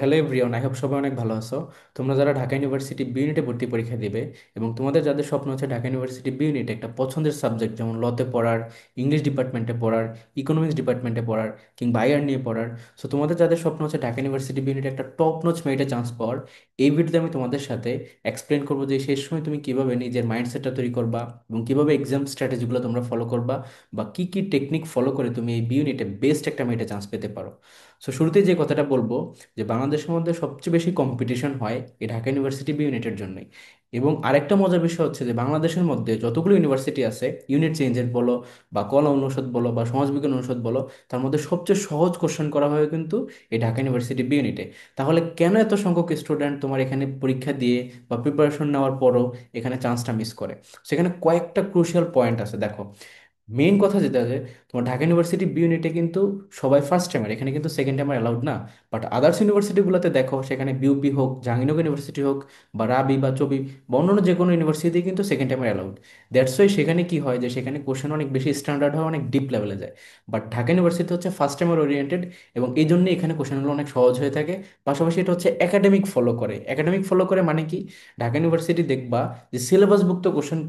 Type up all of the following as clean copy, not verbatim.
Hello everyone, I hope সবাই অনেক ভালো আছো। তোমরা যারা ঢাকা ইউনিভার্সিটি বি ইউনিটে ভর্তি পরীক্ষা দিবে এবং তোমাদের যাদের স্বপ্ন হচ্ছে ঢাকা ইউনিভার্সিটি বি ইউনিটে একটা পছন্দের সাবজেক্ট যেমন লতে পড়ার, ইংলিশ ডিপার্টমেন্টে পড়ার, ইকোনমিক্স ডিপার্টমেন্টে পড়ার কিংবা আইআর নিয়ে পড়ার, সো তোমাদের যাদের স্বপ্ন হচ্ছে ঢাকা ইউনিভার্সিটি বি ইউনিটে একটা টপ নোচ মেরিটে চান্স পাওয়ার, এই ভিডিওতে আমি তোমাদের সাথে এক্সপ্লেন করবো যে শেষ সময় তুমি কিভাবে নিজের মাইন্ডসেটটা তৈরি করবা এবং কিভাবে এক্সাম স্ট্র্যাটেজিগুলো তোমরা ফলো করবা বা কি কি টেকনিক ফলো করে তুমি এই বি ইউনিটে বেস্ট একটা মেরিটে চান্স পেতে পারো। সো শুরুতে যে কথাটা বলবো যে বাংলাদেশের মধ্যে সবচেয়ে বেশি কম্পিটিশন হয় এই ঢাকা ইউনিভার্সিটি বি ইউনিটের জন্যই। এবং আরেকটা মজার বিষয় হচ্ছে যে বাংলাদেশের মধ্যে যতগুলো ইউনিভার্সিটি আছে, ইউনিট চেঞ্জের বলো বা কলা অনুষদ বলো বা সমাজবিজ্ঞান অনুষদ বলো, তার মধ্যে সবচেয়ে সহজ কোশ্চেন করা হয় কিন্তু এই ঢাকা ইউনিভার্সিটি বি ইউনিটে। তাহলে কেন এত সংখ্যক স্টুডেন্ট তোমার এখানে পরীক্ষা দিয়ে বা প্রিপারেশন নেওয়ার পরও এখানে চান্সটা মিস করে? সেখানে কয়েকটা ক্রুশিয়াল পয়েন্ট আছে, দেখো। মেইন কথা যেটা আছে, তোমার ঢাকা ইউনিভার্সিটি বি ইউনিটে কিন্তু সবাই ফার্স্ট টাইমার, এখানে কিন্তু সেকেন্ড টাইমার অ্যালাউড না। বাট আদার্স ইউনিভার্সিটিগুলোতে দেখো, সেখানে বিউপি হোক, জাহাঙ্গীরনগর ইউনিভার্সিটি হোক বা রাবি বা চবি বা অন্যান্য যে কোনো ইউনিভার্সিটি কিন্তু second timer allowed. That's why সেখানে কি হয় যে সেখানে কোশ্চেন অনেক বেশি স্ট্যান্ডার্ড হয়, অনেক ডিপ লেভেলে যায়। বাট ঢাকা ইউনিভার্সিটি হচ্ছে ফার্স্ট টাইমার ওরিয়েন্টেড এবং এই জন্যই এখানে কোশ্চেনগুলো অনেক সহজ হয়ে থাকে। পাশাপাশি এটা হচ্ছে একাডেমিক ফলো করে। একাডেমিক ফলো করে মানে কি, ঢাকা ইউনিভার্সিটি দেখবা যে সিলেবাসভুক্ত কোশ্চেন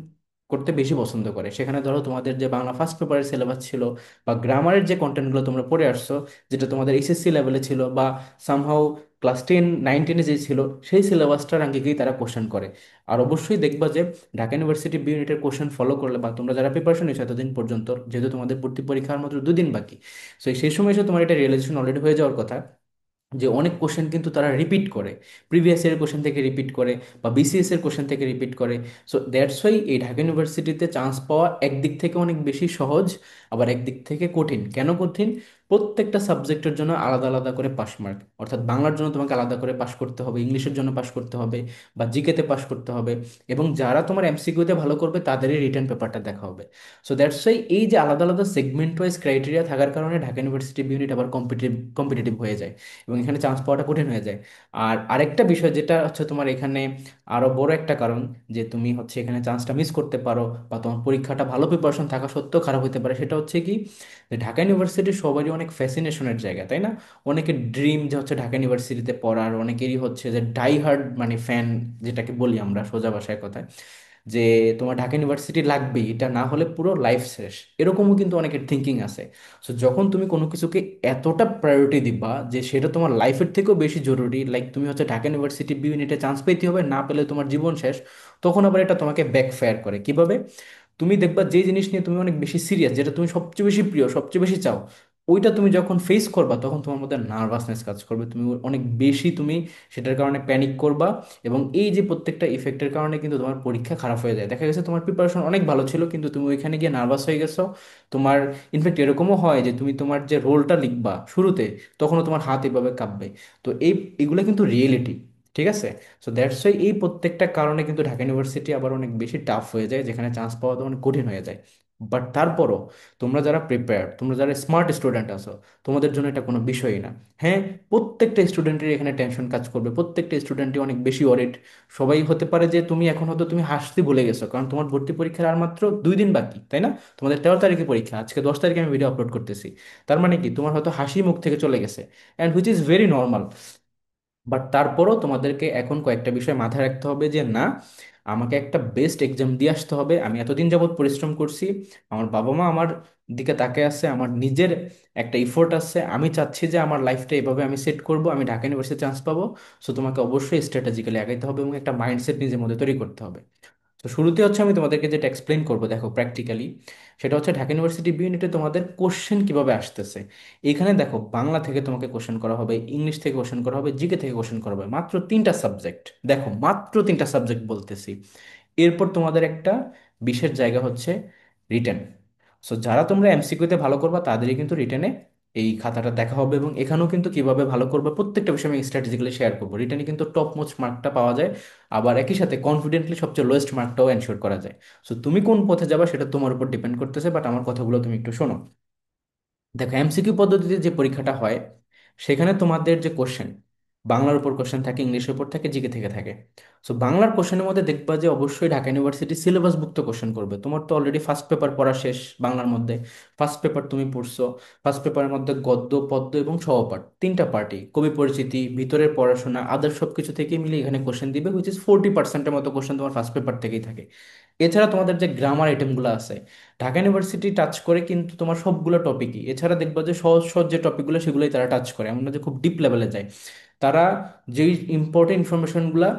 করতে বেশি পছন্দ করে। সেখানে ধরো তোমাদের যে বাংলা ফার্স্ট পেপারের সিলেবাস ছিল বা গ্রামারের যে কন্টেন্টগুলো তোমরা পড়ে আসছো, যেটা তোমাদের এসএসসি লেভেলে ছিল বা সামহাও ক্লাস 10, 9, 10-এ যে ছিল, সেই সিলেবাসটার আঙ্গিকেই তারা কোশ্চেন করে। আর অবশ্যই দেখবা যে ঢাকা ইউনিভার্সিটি বি ইউনিটের কোশ্চেন ফলো করলে বা তোমরা যারা প্রিপারেশন নিচ্ছ এতদিন পর্যন্ত, যেহেতু তোমাদের ভর্তি পরীক্ষার মাত্র 2 দিন বাকি, সো সেই সময় এসে তোমার এটা রিয়েলাইজেশন অলরেডি হয়ে যাওয়ার কথা যে অনেক কোশ্চেন কিন্তু তারা রিপিট করে, প্রিভিয়াস ইয়ারের কোশ্চেন থেকে রিপিট করে বা বিসিএস এর কোশ্চেন থেকে রিপিট করে। সো দ্যাটস ওয়াই এই ঢাকা ইউনিভার্সিটিতে চান্স পাওয়া একদিক থেকে অনেক বেশি সহজ, আবার একদিক থেকে কঠিন। কেন কঠিন? প্রত্যেকটা সাবজেক্টের জন্য আলাদা আলাদা করে পাস মার্ক, অর্থাৎ বাংলার জন্য তোমাকে আলাদা করে পাস করতে হবে, ইংলিশের জন্য পাস করতে হবে বা জিকেতে পাস করতে হবে, এবং যারা তোমার এমসিকিউতে ভালো করবে তাদেরই রিটার্ন পেপারটা দেখা হবে। সো দ্যাটস ওয়াই এই যে আলাদা আলাদা সেগমেন্ট ওয়াইজ ক্রাইটেরিয়া থাকার কারণে ঢাকা ইউনিভার্সিটি ইউনিট আবার কম্পিটিটিভ কম্পিটিটিভ হয়ে যায় এবং এখানে চান্স পাওয়াটা কঠিন হয়ে যায়। আর আরেকটা বিষয় যেটা হচ্ছে তোমার এখানে আরো বড় একটা কারণ, যে তুমি হচ্ছে এখানে চান্সটা মিস করতে পারো বা তোমার পরীক্ষাটা ভালো প্রিপারেশন থাকা সত্ত্বেও খারাপ হতে পারে, সেটা হচ্ছে কি, যে ঢাকা ইউনিভার্সিটি সবারই অনেক ফ্যাসিনেশনের জায়গা, তাই না? অনেকের ড্রিম যে হচ্ছে ঢাকা ইউনিভার্সিটিতে পড়ার, অনেকেরই হচ্ছে যে ডাই হার্ড মানে ফ্যান, যেটাকে বলি আমরা সোজা ভাষায় কথায়, যে তোমার ঢাকা ইউনিভার্সিটি লাগবেই, এটা না হলে পুরো লাইফ শেষ, এরকমও কিন্তু অনেকের থিঙ্কিং আছে। সো যখন তুমি কোনো কিছুকে এতটা প্রায়োরিটি দিবা যে সেটা তোমার লাইফের থেকেও বেশি জরুরি, লাইক তুমি হচ্ছে ঢাকা ইউনিভার্সিটি বি ইউনিটে চান্স পেতে হবে, না পেলে তোমার জীবন শেষ, তখন আবার এটা তোমাকে ব্যাকফায়ার করে কিভাবে? তুমি দেখবা যে জিনিস নিয়ে তুমি অনেক বেশি সিরিয়াস, যেটা তুমি সবচেয়ে বেশি প্রিয়, সবচেয়ে বেশি চাও, ওইটা তুমি যখন ফেস করবা তখন তোমার মধ্যে নার্ভাসনেস কাজ করবে, তুমি অনেক বেশি তুমি সেটার কারণে প্যানিক করবা। এবং এই যে প্রত্যেকটা ইফেক্টের কারণে কিন্তু তোমার পরীক্ষা খারাপ হয়ে যায়। দেখা গেছে তোমার প্রিপারেশন অনেক ভালো ছিল কিন্তু তুমি ওইখানে গিয়ে নার্ভাস হয়ে গেছো। তোমার ইনফ্যাক্ট এরকমও হয় যে তুমি তোমার যে রোলটা লিখবা শুরুতে, তখনও তোমার হাত এভাবে কাঁপবে। তো এগুলো কিন্তু রিয়েলিটি, ঠিক আছে? সো দ্যাটস ওয়াই এই প্রত্যেকটা কারণে কিন্তু ঢাকা ইউনিভার্সিটি আবার অনেক বেশি টাফ হয়ে যায়, যেখানে চান্স পাওয়া তো অনেক কঠিন হয়ে যায়। বাট তারপরও তোমরা যারা প্রিপেয়ার, তোমরা যারা স্মার্ট স্টুডেন্ট আছো, তোমাদের জন্য এটা কোনো বিষয়ই না। হ্যাঁ, প্রত্যেকটা স্টুডেন্টের এখানে টেনশন কাজ করবে, প্রত্যেকটা স্টুডেন্টই অনেক বেশি ওয়ারিড। সবাই হতে পারে যে তুমি এখন হয়তো তুমি হাসতে ভুলে গেছো, কারণ তোমার ভর্তি পরীক্ষার আর মাত্র 2 দিন বাকি, তাই না? তোমাদের 13 তারিখে পরীক্ষা, আজকে 10 তারিখে আমি ভিডিও আপলোড করতেছি। তার মানে কি, তোমার হয়তো হাসি মুখ থেকে চলে গেছে, and which is very normal. But তারপরও তোমাদেরকে এখন কয়েকটা বিষয় মাথায় রাখতে হবে যে না, আমাকে একটা বেস্ট এক্সাম দিয়ে আসতে হবে। আমি এতদিন যাবত পরিশ্রম করছি, আমার বাবা মা আমার দিকে তাকিয়ে আছে, আমার নিজের একটা ইফোর্ট আছে, আমি চাচ্ছি যে আমার লাইফটা এভাবে আমি সেট করব, আমি ঢাকা ইউনিভার্সিটি চান্স পাবো। সো তোমাকে অবশ্যই স্ট্র্যাটেজিক্যালি আগাইতে হবে এবং একটা মাইন্ডসেট নিজের মধ্যে তৈরি করতে হবে। তো শুরুতে হচ্ছে আমি তোমাদেরকে যেটা এক্সপ্লেন করবো, দেখো প্র্যাকটিক্যালি, সেটা হচ্ছে ঢাকা ইউনিভার্সিটি বি ইউনিটে তোমাদের কোশ্চেন কিভাবে আসতেছে। এখানে দেখো, বাংলা থেকে তোমাকে কোশ্চেন করা হবে, ইংলিশ থেকে কোশ্চেন করা হবে, জিকে থেকে কোশ্চেন করা হবে, মাত্র 3টা সাবজেক্ট। দেখো, মাত্র 3টা সাবজেক্ট বলতেছি। এরপর তোমাদের একটা বিশেষ জায়গা হচ্ছে রিটেন। সো যারা তোমরা এমসিকিউতে ভালো করবা তাদেরই কিন্তু রিটেনে এই খাতাটা দেখা হবে, এবং এখানেও কিন্তু কিভাবে ভালো করবে প্রত্যেকটা বিষয় আমি স্ট্র্যাটেজিক্যালি শেয়ার করবো। রিটেনে কিন্তু টপ মোস্ট মার্কটা পাওয়া যায়, আবার একই সাথে কনফিডেন্টলি সবচেয়ে লোয়েস্ট মার্কটাও এনশিওর করা যায়। সো তুমি কোন পথে যাবা সেটা তোমার উপর ডিপেন্ড করতেছে, বাট আমার কথাগুলো তুমি একটু শোনো। দেখো, এমসিকিউ পদ্ধতিতে যে পরীক্ষাটা হয়, সেখানে তোমাদের যে কোশ্চেন, বাংলার উপর কোশ্চেন থাকে, ইংলিশের উপর থাকে, জিকে থেকে থাকে। সো বাংলার কোশ্চেনের মধ্যে দেখবা যে অবশ্যই ঢাকা ইউনিভার্সিটি সিলেবাসভুক্ত কোশ্চেন করবে। তোমার তো অলরেডি ফার্স্ট পেপার পড়া শেষ বাংলার মধ্যে, ফার্স্ট পেপার তুমি পড়ছো। ফার্স্ট পেপারের মধ্যে গদ্য, পদ্য এবং সহপাঠ তিনটা পার্টি, কবি পরিচিতি, ভিতরের পড়াশোনা, আদার সব কিছু থেকে মিলে এখানে কোশ্চেন দিবে, হুইচ ইজ 40% মতো কোশ্চেন তোমার ফার্স্ট পেপার থেকেই থাকে। এছাড়া তোমাদের যে গ্রামার আইটেমগুলো আছে, ঢাকা ইউনিভার্সিটি টাচ করে কিন্তু তোমার সবগুলো টপিকই। এছাড়া দেখবা যে সহজ সহজ যে টপিকগুলো সেগুলোই তারা টাচ করে, এমন না যে খুব ডিপ লেভেলে যায়। তারা যেই ইম্পর্টেন্ট ইনফরমেশনগুলা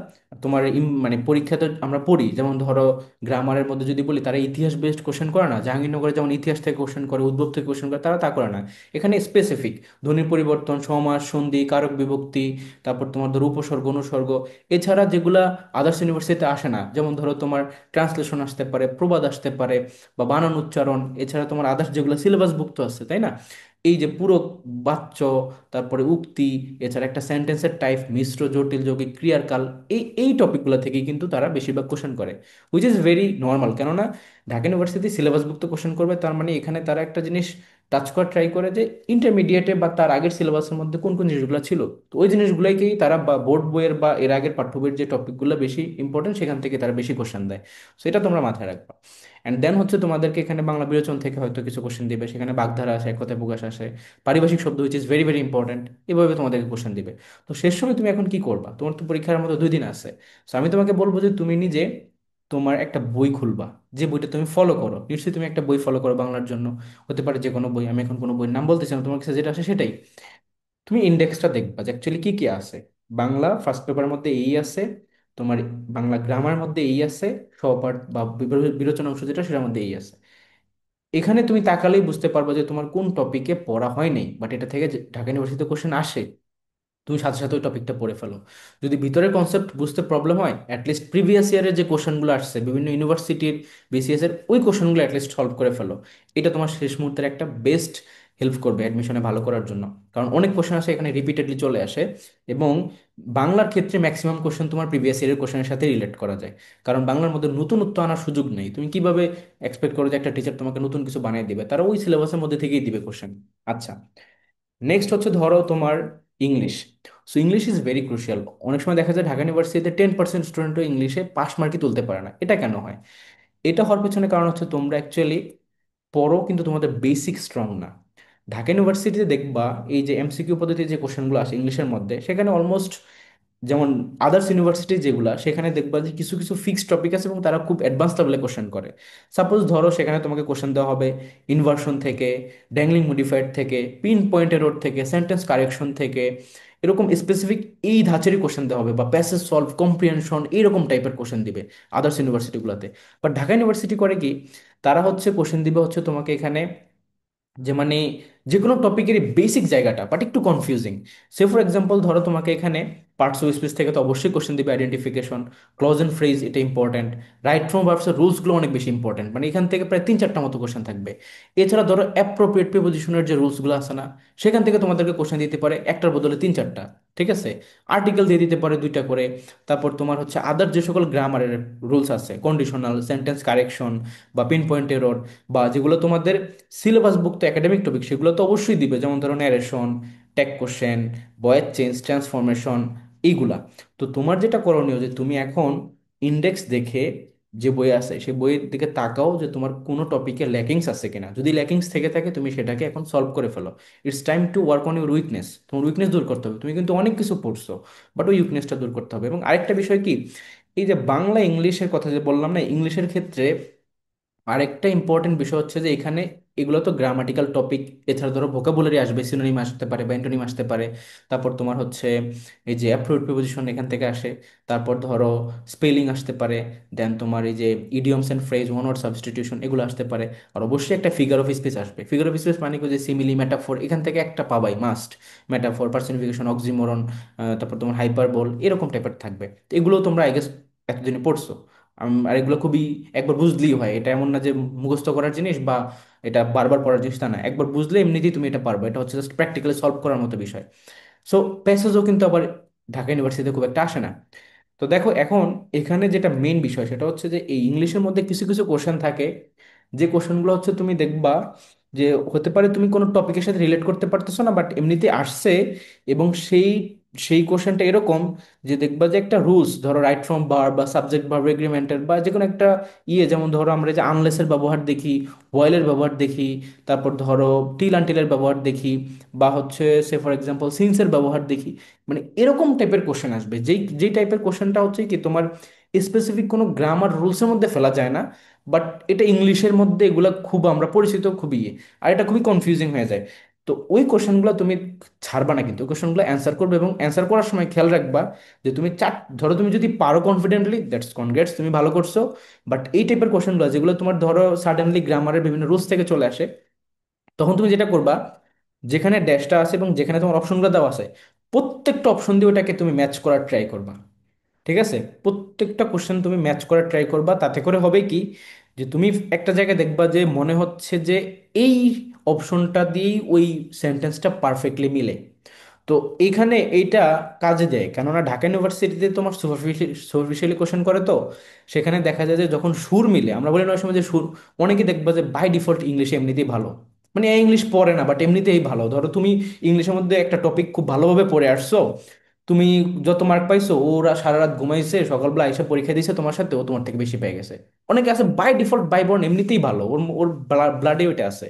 তোমার মানে পরীক্ষাতে আমরা পড়ি, যেমন ধরো গ্রামারের মধ্যে যদি বলি, তারা ইতিহাস বেসড কোশ্চেন করে না। জাহাঙ্গীরনগরে যেমন ইতিহাস থেকে কোশ্চেন করে, উদ্ভব থেকে কোশ্চেন করে, তারা তা করে না। এখানে স্পেসিফিক ধ্বনির পরিবর্তন, সমাস, সন্ধি, কারক বিভক্তি, তারপর তোমার ধরো উপসর্গ, অনুসর্গ। এছাড়া যেগুলা আদার্স ইউনিভার্সিটিতে আসে না, যেমন ধরো তোমার ট্রান্সলেশন আসতে পারে, প্রবাদ আসতে পারে, বা বানান উচ্চারণ। এছাড়া তোমার আদার্স যেগুলো সিলেবাসভুক্ত আছে, তাই না, এই যে পুরো বাচ্চ, তারপরে উক্তি, এছাড়া একটা সেন্টেন্সের টাইপ, মিশ্র, জটিল, যৌগিক, ক্রিয়ার কাল, এই টপিকগুলো থেকেই কিন্তু তারা বেশিরভাগ কোশ্চেন করে, হুইচ ইজ ভেরি নর্মাল। কেননা ঢাকা ইউনিভার্সিটি সিলেবাসভুক্ত কোশ্চেন করবে, তার মানে এখানে তারা একটা জিনিস টাচ করার ট্রাই করে যে ইন্টারমিডিয়েটে বা তার আগের সিলেবাসের মধ্যে কোন কোন জিনিসগুলো ছিল। তো ওই জিনিসগুলোকেই তারা, বা বোর্ড বইয়ের বা এর আগের পাঠ্য বইয়ের যে টপিকগুলো বেশি ইম্পর্টেন্ট, সেখান থেকে তারা বেশি কোশ্চেন দেয়। সো এটা তোমরা মাথায় রাখবা। অ্যান্ড দেন হচ্ছে তোমাদেরকে এখানে বাংলা বিরোচন থেকে হয়তো কিছু কোশ্চেন দিবে, সেখানে বাগধারা আসে, এক কথায় প্রকাশ আসে, পারিভাষিক শব্দ, which is very very important. এভাবে তোমাদেরকে কোশ্চেন দিবে। তো শেষ সময় তুমি এখন কি করবা? তোমার তো পরীক্ষার মতো 2 দিন আছে। তো আমি তোমাকে বলবো যে তুমি নিজে তোমার একটা বই খুলবা, যে বইটা তুমি ফলো করো। নিশ্চয়ই তুমি একটা বই ফলো করো বাংলার জন্য, হতে পারে যে কোনো বই, আমি এখন কোনো বইয়ের নাম বলতেছি না, তোমার কাছে যেটা আসে সেটাই। তুমি ইন্ডেক্সটা দেখবা যে অ্যাকচুয়ালি কি কি আছে। বাংলা ফার্স্ট পেপারের মধ্যে এই আছে, তোমার বাংলা গ্রামার মধ্যে এই আছে, সহপাঠ বা বিরোচনা অংশ যেটা, সেটার মধ্যে এই আছে। এখানে তুমি তাকালেই বুঝতে পারবে যে তোমার কোন টপিকে পড়া হয় নাই, বাট এটা থেকে যে ঢাকা ইউনিভার্সিটিতে কোশ্চেন আসে, তুমি সাথে সাথে ওই টপিকটা পড়ে ফেলো। যদি ভিতরের কনসেপ্ট বুঝতে প্রবলেম হয়, অ্যাটলিস্ট প্রিভিয়াস ইয়ারের যে কোশ্চেনগুলো আসছে বিভিন্ন ইউনিভার্সিটির বিসিএস এর, ওই কোশ্চেনগুলো অ্যাটলিস্ট সলভ করে ফেলো। এটা তোমার শেষ মুহূর্তের একটা বেস্ট হেল্প করবে অ্যাডমিশনে ভালো করার জন্য। কারণ অনেক কোশ্চেন আসে এখানে, রিপিটেডলি চলে আসে। এবং বাংলার ক্ষেত্রে ম্যাক্সিমাম কোশ্চেন তোমার প্রিভিয়াস ইয়ারের কোশ্চেনের সাথে রিলেট করা যায়। কারণ বাংলার মধ্যে নতুনত্ব আনার সুযোগ নেই। তুমি কিভাবে এক্সপেক্ট করো যে একটা টিচার তোমাকে নতুন কিছু বানিয়ে দিবে? তারা ওই সিলেবাসের মধ্যে থেকেই দিবে কোশ্চেন। আচ্ছা, নেক্সট হচ্ছে ধরো তোমার English. So English is very crucial. অনেক সময় দেখা যায় ঢাকা ইউনিভার্সিটিতে 10% স্টুডেন্টও ইংলিশে পাস মার্কই তুলতে পারে না। এটা কেন হয়? এটা হওয়ার পেছনে কারণ হচ্ছে তোমরা অ্যাকচুয়ালি পড়ো, কিন্তু তোমাদের বেসিক স্ট্রং না। ঢাকা ইউনিভার্সিটিতে দেখবা এই যে এমসিকিউ পদ্ধতিতে যে কোশ্চেনগুলো আসে ইংলিশের মধ্যে, সেখানে অলমোস্ট যেমন আদার্স ইউনিভার্সিটি যেগুলা, সেখানে দেখবা যে কিছু কিছু ফিক্সড টপিক আছে এবং তারা খুব অ্যাডভান্স লেভেলে কোশ্চেন করে। সাপোজ ধরো সেখানে তোমাকে কোশ্চেন দেওয়া হবে ইনভার্সন থেকে, ড্যাংলিং মডিফায়ার থেকে, পিন পয়েন্ট এরর থেকে, সেন্টেন্স কারেকশন থেকে, এরকম স্পেসিফিক এই ধাঁচেরই কোশ্চেন দেওয়া হবে, বা প্যাসেজ সলভ, কম্প্রিহেনশন, এইরকম টাইপের কোশ্চেন দিবে আদার্স ইউনিভার্সিটিগুলোতে। বাট ঢাকা ইউনিভার্সিটি করে কি, তারা হচ্ছে কোশ্চেন দিবে হচ্ছে তোমাকে এখানে যে মানে যে কোনো টপিকেরই বেসিক জায়গাটা, বাট একটু কনফিউজিং। সে ফর এক্সাম্পল ধরো তোমাকে এখানে পার্টস অফ স্পিচ থেকে তো অবশ্যই কোশ্চেন দিবে, আইডেন্টিফিকেশন, ক্লজ এন্ড ফ্রেজ, এটা ইম্পর্টেন্ট। রাইট ফ্রম ভার্বসের রুলসগুলো অনেক বেশি ইম্পর্টেন্ট, মানে এখান থেকে প্রায় 3-4টা মতো কোশ্চেন থাকবে। এছাড়া ধরো অ্যাপ্রোপ্রিয়েট প্রিপোজিশনের যে রুলসগুলো আছে না, সেখান থেকে তোমাদেরকে কোশ্চেন দিতে পারে একটার বদলে 3-4টা। ঠিক আছে, আর্টিকেল দিয়ে দিতে পারে 2টা করে। তারপর তোমার হচ্ছে আদার যে সকল গ্রামারের রুলস আছে, কন্ডিশনাল, সেন্টেন্স কারেকশন, বা পিন পয়েন্ট এরর, বা যেগুলো তোমাদের সিলেবাসভুক্ত একাডেমিক টপিক, সেগুলো তো অবশ্যই দিবে, যেমন ধরো narration, tag question, voice change, transformation, এইগুলা। তো তোমার যেটা করণীয় যে তুমি এখন ইন্ডেক্স দেখে যে বই আছে সেই বইয়ের দিকে তাকাও যে তোমার কোনো টপিকে ল্যাকিংস আছে কিনা। যদি ল্যাকিংস থেকে থাকে তুমি সেটাকে এখন সলভ করে ফেলো। It's time to work on your weakness. তোমার উইকনেস দূর করতে হবে। তুমি কিন্তু অনেক কিছু পড়ছো, বাট ওই উইকনেসটা দূর করতে হবে। এবং আরেকটা বিষয় কি, এই যে বাংলা ইংলিশের কথা যে বললাম না, ইংলিশের ক্ষেত্রে আরেকটা ইম্পর্টেন্ট বিষয় হচ্ছে যে এখানে এগুলো তো গ্রামাটিক্যাল টপিক। এছাড়া ধরো ভোকাবুলারি আসবে, সিনোনিম আসতে পারে বা অ্যান্টোনিম আসতে পারে। তারপর তোমার হচ্ছে এই যে অ্যাপ্রোড প্রিপোজিশন এখান থেকে আসে। তারপর ধরো স্পেলিং আসতে পারে। দেন তোমার এই যে idioms and phrase, one word substitution, এগুলো আসতে পারে। আর অবশ্যই একটা ফিগার অফ স্পিচ আসবে। ফিগার অফ স্পিচ মানে কি, যে সিমিলি, মেটাফোর, এখান থেকে একটা পাবাই মাস্ট। মেটাফোর, পার্সনিফিকেশন, অক্সিমোরন, তারপর তোমার হাইপারবোল, এরকম টাইপের থাকবে। তো এগুলো তোমরা আই গেস এতদিনে পড়ছো। আর এগুলো খুবই, একবার বুঝলেই হয়। এটা এমন না যে মুখস্থ করার জিনিস বা এটা বারবার পড়ার জিনিস, তা না। একবার বুঝলে এমনিতেই তুমি এটা পারবে। এটা হচ্ছে জাস্ট প্র্যাকটিক্যালি সলভ করার মতো বিষয়। সো প্যাসেজও কিন্তু আবার ঢাকা ইউনিভার্সিটিতে খুব একটা আসে না। তো দেখো এখন এখানে যেটা মেইন বিষয় সেটা হচ্ছে যে এই ইংলিশের মধ্যে কিছু কিছু কোশ্চেন থাকে, যে কোশ্চেনগুলো হচ্ছে তুমি দেখবা যে হতে পারে তুমি কোনো টপিকের সাথে রিলেট করতে পারতেছো না, বাট এমনিতে আসছে। এবং সেই সেই কোশ্চেনটা এরকম যে দেখবা যে একটা রুলস, ধরো রাইট ফ্রম ভার্ব বা সাবজেক্ট ভার্ব এগ্রিমেন্টের বা যে কোনো একটা যেমন ধরো আমরা যে আনলেসের ব্যবহার দেখি, ওয়াইলের ব্যবহার দেখি, তারপর ধরো টিল আনটিলের ব্যবহার দেখি, বা হচ্ছে সে ফর এক্সাম্পল সিন্সের ব্যবহার দেখি। মানে এরকম টাইপের কোশ্চেন আসবে, যেই যেই টাইপের কোশ্চেনটা হচ্ছে কি তোমার স্পেসিফিক কোনো গ্রামার রুলসের মধ্যে ফেলা যায় না, বাট এটা ইংলিশের মধ্যে এগুলা খুব আমরা পরিচিত, খুবই আর এটা খুবই কনফিউজিং হয়ে যায়। তো ওই কোশ্চেনগুলো তুমি ছাড়বা না, কিন্তু ওই কোশ্চেনগুলো অ্যান্সার করবে, এবং অ্যান্সার করার সময় খেয়াল রাখবা যে তুমি ধরো তুমি যদি পারো কনফিডেন্টলি, দ্যাটস কনগ্রেটস, তুমি ভালো করছো। বাট এই টাইপের কোশ্চেনগুলো যেগুলো তোমার ধরো সাডেনলি গ্রামারের বিভিন্ন রুলস থেকে চলে আসে, তখন তুমি যেটা করবা, যেখানে ড্যাশটা আছে এবং যেখানে তোমার অপশনগুলো দেওয়া আছে, প্রত্যেকটা অপশন দিয়ে ওটাকে তুমি ম্যাচ করার ট্রাই করবা। ঠিক আছে, প্রত্যেকটা কোশ্চেন তুমি ম্যাচ করার ট্রাই করবা। তাতে করে হবে কি, যে তুমি একটা জায়গায় দেখবা যে মনে হচ্ছে যে এই অপশনটা দিয়েই ওই সেন্টেন্সটা পারফেক্টলি মিলে। তো এইখানে এইটা কাজে দেয়, কেননা ঢাকা ইউনিভার্সিটিতে তোমার সুপারফিশিয়ালি কোশ্চেন করে, তো সেখানে দেখা যায় যে যখন সুর মিলে, আমরা বলি না ওই সময় যে সুর, অনেকে দেখবা যে বাই ডিফল্ট ইংলিশে এমনিতেই ভালো, মানে ইংলিশ পড়ে না বাট এমনিতেই ভালো। ধরো তুমি ইংলিশের মধ্যে একটা টপিক খুব ভালোভাবে পড়ে আসছো, তুমি যত মার্ক পাইছো, ওরা সারা রাত ঘুমাইছে, সকালবেলা এসে পরীক্ষা দিয়েছে তোমার সাথে, ও তোমার থেকে বেশি পেয়ে গেছে। অনেকে আছে বাই ডিফল্ট বাই বর্ন এমনিতেই ভালো, ওর ওর ব্লাডে ওইটা আছে।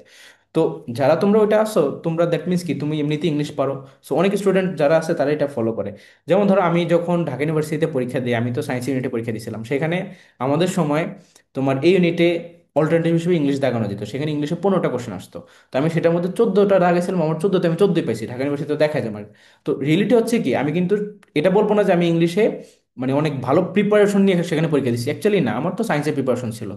তো যারা তোমরা ওইটা আসো, তোমরা দ্যাট মিনস কি তুমি এমনিতে ইংলিশ পারো। সো অনেক স্টুডেন্ট যারা আছে তারা এটা ফলো করে। যেমন ধরো আমি যখন ঢাকা ইউনিভার্সিটিতে পরীক্ষা দিই, আমি তো সায়েন্স ইউনিটে পরীক্ষা দিয়েছিলাম, সেখানে আমাদের সময় তোমার এই ইউনিটে অল্টারনেটিভ হিসেবে ইংলিশ দাগানো যেত, সেখানে ইংলিশে 15টা কোশ্চেন আসতো। তো আমি সেটার মধ্যে 14টা দাগেছিলাম, আমার 14তে আমি 14ই পাইছি, ঢাকা ইউনিভার্সিটিতে দেখা যায় আমার। তো রিয়েলিটি হচ্ছে কি, আমি কিন্তু এটা বলবো না যে আমি ইংলিশে মানে অনেক ভালো প্রিপারেশন নিয়ে সেখানে পরীক্ষা দিচ্ছি, অ্যাকচুয়ালি না, আমার তো সায়েন্সের প্রিপারেশন ছিল।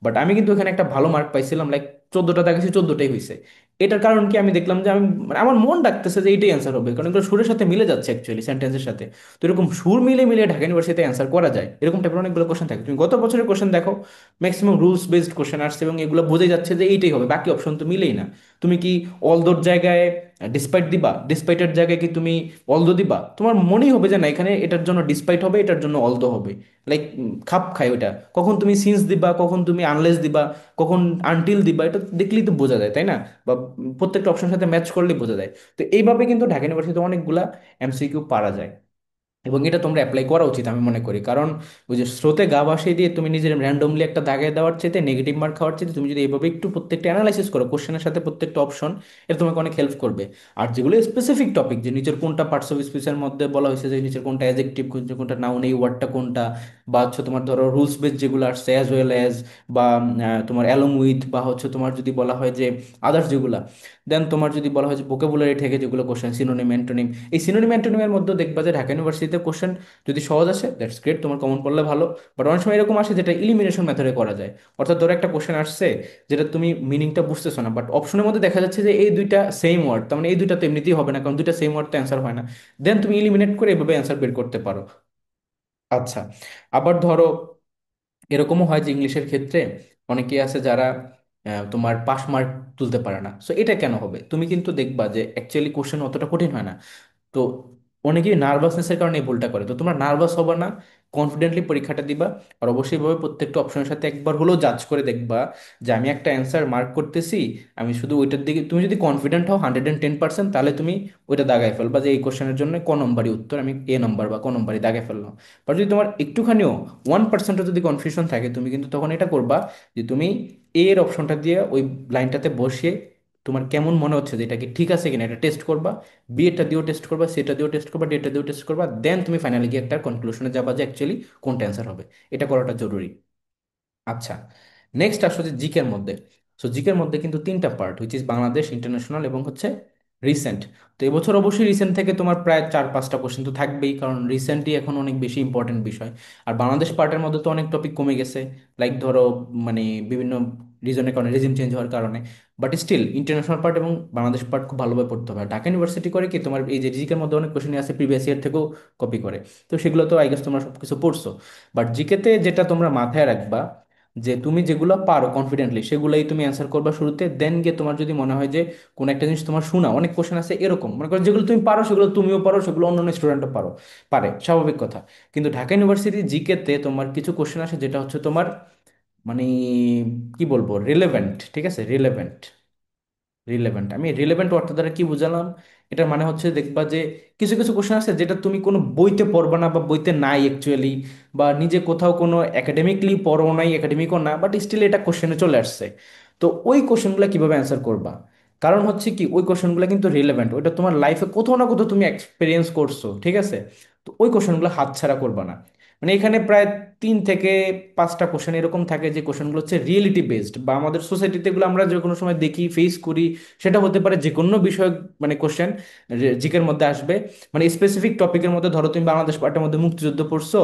বাট আমি কিন্তু এখানে একটা ভালো মার্ক পাইছিলাম, লাইক 14টা দাগেছি, 14টাই হয়েছে। এটার কারণ কি, আমি দেখলাম যে আমি মানে আমার মন ডাকতেছে যে এইটাই অ্যান্সার হবে, কারণ এগুলো সুরের সাথে মিলে যাচ্ছে অ্যাকচুয়ালি সেন্টেন্সের সাথে। তো এরকম সুর মিলে মিলে ঢাকা ইউনিভার্সিটিতে অ্যান্সার করা যায়, এরকম টাইপের অনেকগুলো কোশ্চেন থাকে। তুমি গত বছরের কোশ্চেন দেখো, ম্যাক্সিমাম রুলস বেসড কোশ্চেন আসছে, এবং এগুলো বোঝা যাচ্ছে যে এইটাই হবে, বাকি অপশন তো মিলেই না। তুমি কি অল দোর জায়গায় ডিসপাইট দিবা, ডিসপাইটের জায়গায় কি তুমি অলদো দিবা? তোমার মনেই হবে যে না, এখানে এটার জন্য ডিসপাইট হবে, এটার জন্য অলদো হবে। লাইক খাপ খায় ওইটা, কখন তুমি সিন্স দিবা, কখন তুমি আনলেস দিবা, কখন আনটিল দিবা, এটা দেখলেই তো বোঝা যায়, তাই না? বা প্রত্যেকটা অপশনের সাথে ম্যাচ করলেই বোঝা যায়। তো এইভাবে কিন্তু ঢাকা ইউনিভার্সিটিতে অনেকগুলা এমসিকিউ পারা যায়, এবং এটা তোমরা অ্যাপ্লাই করা উচিত আমি মনে করি। কারণ ওই যে স্রোতে গা ভাসিয়ে দিয়ে তুমি নিজের র্যান্ডমলি একটা দাগে দেওয়ার চাইতে, নেগেটিভ মার্ক খাওয়ার চাইতে, তুমি যদি এইভাবে একটু প্রত্যেকটা অ্যানালাইসিস করো কোশ্চেনের সাথে প্রত্যেকটা অপশন, এটা তোমাকে অনেক হেল্প করবে। আর যেগুলো স্পেসিফিক টপিক, যে নিচের কোনটা পার্টস অফ স্পিচের মধ্যে বলা হয়েছে, যে নিচের কোনটা অ্যাডজেক্টিভ, কোনটা নাউন, এই ওয়ার্ডটা কোনটা, বা হচ্ছে তোমার ধরো রুলস বেস যেগুলো আসছে অ্যাজ ওয়েল অ্যাজ, বা তোমার অ্যালং উইথ, বা হচ্ছে তোমার যদি বলা হয় যে আদার্স যেগুলা, দেন তোমার যদি বলা হয় যে ভোকাবুলারি থেকে যেগুলো কোশ্চেন, সিনোনিম অ্যান্টোনিম, এই সিনোনিম অ্যান্টোনিমের মধ্যে দেখবা যে ঢাকা ইউনিভার্সিটিতে কোশ্চেন যদি সহজ আসে দ্যাটস গ্রেট, তোমার কমন পড়লে ভালো। বাট অনেক সময় এরকম আসে যেটা ইলিমিনেশন মেথডে করা যায়। অর্থাৎ ধরো একটা কোশ্চেন আসছে যেটা তুমি মিনিংটা বুঝতেছো না, বাট অপশনের মধ্যে দেখা যাচ্ছে যে এই দুইটা সেম ওয়ার্ড, তার মানে এই দুইটা তো এমনিতেই হবে না, কারণ দুইটা সেম ওয়ার্ড তো অ্যান্সার হয় না। দেন তুমি ইলিমিনেট করে এভাবে অ্যান্সার বের করতে পারো। আচ্ছা, আবার ধরো এরকমও হয় যে ইংলিশের ক্ষেত্রে অনেকেই আছে যারা তোমার পাস মার্ক তুলতে পারে না। সো এটা কেন হবে, তুমি কিন্তু দেখবা যে অ্যাকচুয়ালি কোশ্চেন অতটা কঠিন হয় না। তো অনেকেই নার্ভাসনেসের কারণে এই ভুলটা করে। তো তোমরা নার্ভাস হবে না, কনফিডেন্টলি পরীক্ষাটা দিবা। আর অবশ্যই ভাবে প্রত্যেকটা অপশনের সাথে একবার হলেও জাজ করে দেখবা যে আমি একটা অ্যান্সার মার্ক করতেছি, আমি শুধু ওইটার দিকে, তুমি যদি কনফিডেন্ট হও 110%, তাহলে তুমি ওইটা দাগায় ফেলবা যে এই কোশ্চেনের জন্য ক নম্বরই উত্তর, আমি এ নম্বর বা ক নম্বরই দাগে ফেললাম। বাট যদি তোমার একটুখানিও 1%ও যদি কনফিউশন থাকে, তুমি কিন্তু তখন এটা করবা যে তুমি এর অপশনটা দিয়ে ওই লাইনটাতে বসিয়ে তোমার কেমন মনে হচ্ছে যে এটা কি ঠিক আছে কিনা, এটা টেস্ট করবা। বি এটা দিয়েও টেস্ট করবা, সেটা দিয়েও টেস্ট করবা, ডেটা দিয়েও টেস্ট করবা, দেন তুমি ফাইনালি গিয়ে একটা কনক্লুশনে যাবা যে অ্যাকচুয়ালি কোনটা অ্যান্সার হবে। এটা করাটা জরুরি। আচ্ছা, নেক্সট আসো যে জিকের মধ্যে। সো জিকের মধ্যে কিন্তু 3টা part, which is Bangladesh, international এবং হচ্ছে রিসেন্ট। তো এবছর অবশ্যই রিসেন্ট থেকে তোমার প্রায় 4-5টা কোশ্চেন তো থাকবেই, কারণ রিসেন্টই এখন অনেক বেশি ইম্পর্টেন্ট বিষয়। আর বাংলাদেশ পার্টের মধ্যে তো অনেক টপিক কমে গেছে, লাইক ধরো মানে বিভিন্ন রিজনের কারণে, রেজিম চেঞ্জ হওয়ার কারণে। বাট স্টিল ইন্টারন্যাশনাল পার্ট এবং বাংলাদেশ পার্ট খুব ভালোভাবে পড়তে হবে। আর ঢাকা ইউনিভার্সিটি করে কি তোমার এই যে জিকের মধ্যে অনেক কোশ্চেন আছে প্রিভিয়াস ইয়ার থেকেও কপি করে। তো সেগুলো তো আই গেস তোমরা সবকিছু পড়ছো। বাট জিকেতে যেটা তোমরা মাথায় রাখবা, যে তুমি যেগুলো পারো কনফিডেন্টলি সেগুলোই তুমি অ্যান্সার করবা শুরুতে, দেন গিয়ে তোমার যদি মনে হয় যে কোনো একটা জিনিস তোমার শোনা, অনেক কোশ্চেন আছে এরকম মনে করো যেগুলো তুমি পারো, সেগুলো তুমিও পারো, সেগুলো অন্যান্য স্টুডেন্টও পারে, স্বাভাবিক কথা। কিন্তু ঢাকা ইউনিভার্সিটি জিকেতে তোমার কিছু কোশ্চেন আসে যেটা হচ্ছে তোমার মানে কি বলবো, রিলেভেন্ট। ঠিক আছে, রিলেভেন্ট। রিলেভেন্ট, আমি রিলেভেন্ট ওয়ার্ডটা দ্বারা কি বুঝালাম, এটার মানে হচ্ছে দেখবা যে কিছু কিছু কোশ্চেন আছে যেটা তুমি কোনো বইতে পড়বা না বা বইতে নাই অ্যাকচুয়ালি, বা নিজে কোথাও কোনো একাডেমিকলি পড়ো নাই, একাডেমিকও না, বাট স্টিল এটা কোশ্চেনে চলে আসছে। তো ওই কোশ্চেনগুলো কিভাবে অ্যান্সার করবা? কারণ হচ্ছে কি, ওই কোশ্চেনগুলো কিন্তু রিলেভেন্ট, ওইটা তোমার লাইফে কোথাও না কোথাও তুমি এক্সপিরিয়েন্স করছো, ঠিক আছে? তো ওই কোশ্চেনগুলো হাতছাড়া করবা না। মানে এখানে প্রায় 3 থেকে 5টা কোশ্চেন এরকম থাকে যে কোশ্চেনগুলো হচ্ছে রিয়েলিটি বেসড, বা আমাদের সোসাইটিতে এগুলো আমরা যে কোনো সময় দেখি, ফেস করি। সেটা হতে পারে যে কোনো বিষয়, মানে কোশ্চেন জিকের মধ্যে আসবে। মানে স্পেসিফিক টপিকের মধ্যে ধরো তুমি বাংলাদেশ পার্টের মধ্যে মুক্তিযুদ্ধ পড়ছো,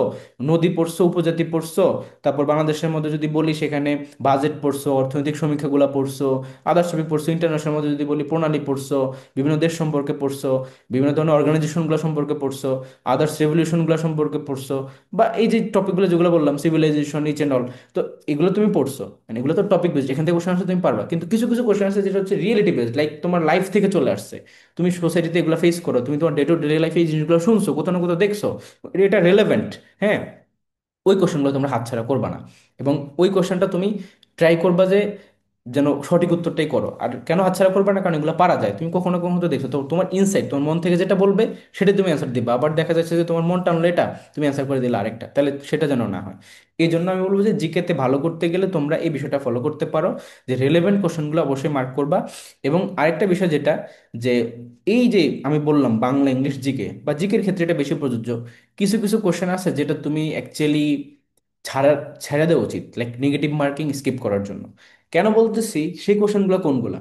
নদী পড়ছো, উপজাতি পড়ছো, তারপর বাংলাদেশের মধ্যে যদি বলি সেখানে বাজেট পড়ছো, অর্থনৈতিক সমীক্ষাগুলো পড়ছো, আদার্স টপিক পড়ছো, ইন্টারন্যাশনাল মধ্যে যদি বলি প্রণালী পড়ছো, বিভিন্ন দেশ সম্পর্কে পড়ছো, বিভিন্ন ধরনের অর্গানাইজেশনগুলো সম্পর্কে পড়ছো, আদার্স রেভলিউশনগুলো সম্পর্কে পড়ছো, বা এই যে টপিকগুলো যেগুলো বললাম, সিভিলাইজেশন ইচ এন্ড অল। তো এগুলো তুমি পড়ছো, মানে এগুলো তো টপিক বেসড, এখান থেকে কোশ্চেন আসলে তুমি পারবা। কিন্তু কিছু কিছু কোশ্চেন আছে যেটা হচ্ছে রিয়েলিটি বেসড, লাইক তোমার লাইফ থেকে চলে আসছে, তুমি সোসাইটিতে এগুলো ফেস করো, তুমি তোমার ডে টু ডে লাইফে এই জিনিসগুলো শুনছো, কোথাও না কোথাও দেখছো, এটা রেলেভেন্ট। হ্যাঁ, ওই কোশ্চেনগুলো তোমরা হাতছাড়া করবা না। এবং ওই কোশ্চেনটা তুমি ট্রাই করবা যে যেন সঠিক উত্তরটাই করো। আর কেন হাতছাড়া করবে না, কারণ এগুলো পারা যায়, তুমি কখনো কখনো তো দেখছো, তো তোমার ইনসাইট, তোমার মন থেকে যেটা বলবে সেটা তুমি অ্যান্সার দিবা। আবার দেখা যাচ্ছে যে তোমার মন টানলো এটা, তুমি অ্যান্সার করে দিলে আরেকটা, তাহলে সেটা যেন না হয়। এই জন্য আমি বলবো যে জিকেতে ভালো করতে গেলে তোমরা এই বিষয়টা ফলো করতে পারো, যে রেলেভেন্ট কোশ্চেনগুলো অবশ্যই মার্ক করবা। এবং আরেকটা বিষয় যেটা, যে এই যে আমি বললাম বাংলা ইংলিশ জিকে, বা জিকের ক্ষেত্রে এটা বেশি প্রযোজ্য, কিছু কিছু কোশ্চেন আছে যেটা তুমি অ্যাকচুয়ালি ছাড়া ছেড়ে দেওয়া উচিত, লাইক নেগেটিভ মার্কিং স্কিপ করার জন্য। কেন বলতেছি, সেই কোশ্চেনগুলো কোনগুলা?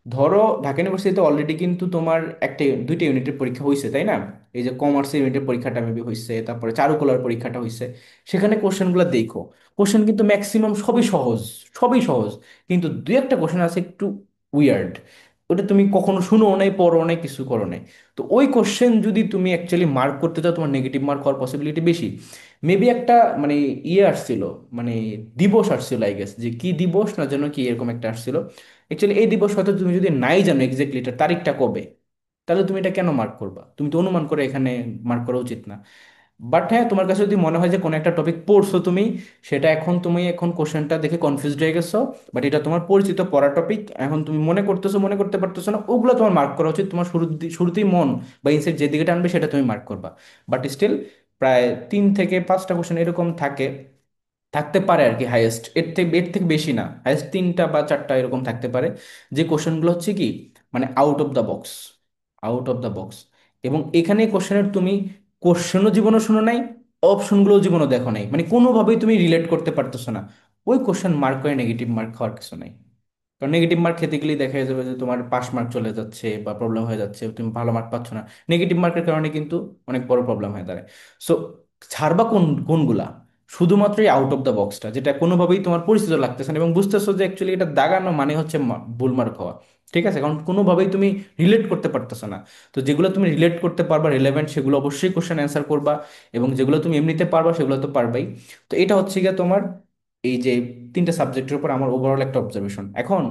ধরো ঢাকা ইউনিভার্সিটিতে অলরেডি কিন্তু তোমার একটা 2টা ইউনিটের পরীক্ষা হয়েছে, তাই না? এই যে কমার্সের ইউনিটের পরীক্ষাটা মেবি হয়েছে, তারপরে চারুকলার পরীক্ষাটা হয়েছে। সেখানে কোশ্চেনগুলো দেখো, কোশ্চেন কিন্তু ম্যাক্সিমাম সবই সহজ, সবই সহজ। কিন্তু দুই একটা কোশ্চেন আছে একটু উইয়ার্ড, ওটা তুমি কখনো শুনো নাই, পড়ো নাই, কিছু করো নাই। তো ওই কোশ্চেন যদি তুমি অ্যাকচুয়ালি মার্ক করতে চাও, তোমার নেগেটিভ মার্ক হওয়ার পসিবিলিটি বেশি। মেবি একটা মানে ইয়ে আসছিল, মানে দিবস আসছিল, আই গেস, যে কি দিবস না যেন, কি এরকম একটা আসছিল। অ্যাকচুয়ালি এই দিবস হয়তো তুমি যদি নাই জানো এক্স্যাক্টলি এটার তারিখটা কবে, তাহলে তুমি এটা কেন মার্ক করবা? তুমি তো অনুমান করে এখানে মার্ক করা উচিত না। বাট হ্যাঁ, তোমার কাছে যদি মনে হয় যে কোনো একটা টপিক পড়ছো তুমি, সেটা এখন তুমি এখন কোশ্চেনটা দেখে কনফিউজড হয়ে গেছো, বাট এটা তোমার পরিচিত পড়া টপিক, এখন তুমি মনে করতেছো, মনে করতে পারতেছো না, ওগুলো তোমার মার্ক করা উচিত। তোমার শুরুতেই মন বা ইনসাইট যেদিকে টানবে সেটা তুমি মার্ক করবা। বাট স্টিল প্রায় 3 থেকে 5টা কোশ্চেন এরকম থাকে, থাকতে পারে আর কি, হাইয়েস্ট এর থেকে বেশি না, হাইয়েস্ট 3টা বা 4টা এরকম থাকতে পারে, যে কোশ্চেনগুলো হচ্ছে কি মানে out of the box, out of the box. এবং এখানে কোশ্চেনের তুমি কোশ্চেনও জীবনও শুনো নাই, অপশনগুলোও জীবনও দেখো নাই, মানে কোনোভাবেই তুমি রিলেট করতে পারতেছো না, ওই কোশ্চেন মার্ক করে নেগেটিভ মার্ক হওয়ার কিছু নাই। কারণ নেগেটিভ মার্ক খেতে গেলেই দেখা যাবে যে তোমার পাস মার্ক চলে যাচ্ছে বা প্রবলেম হয়ে যাচ্ছে, তুমি ভালো মার্ক পাচ্ছ না। নেগেটিভ মার্কের কারণে কিন্তু অনেক বড় প্রবলেম হয়ে দাঁড়ায়। সো ছাড়বা কোনগুলা? শুধুমাত্র এই আউট অফ দ্য বক্সটা, যেটা কোনোভাবেই তোমার পরিচিত লাগতেছে না এবং বুঝতেছো যে অ্যাকচুয়ালি এটা দাগানো মানে হচ্ছে ভুল মার্ক হওয়া। ঠিক আছে, কারণ কোনোভাবেই তুমি রিলেট করতে পারতেছো না। তো যেগুলো তুমি রিলেট করতে পারবা, রিলেভেন্ট, সেগুলো অবশ্যই কোশ্চেন অ্যান্সার করবা। এবং যেগুলো তুমি এমনিতে পারবা সেগুলো তো পারবাই। তো এটা হচ্ছে গিয়ে তোমার এই যে 3টা সাবজেক্টের উপর আমার ওভারঅল একটা অবজারভেশন। এখন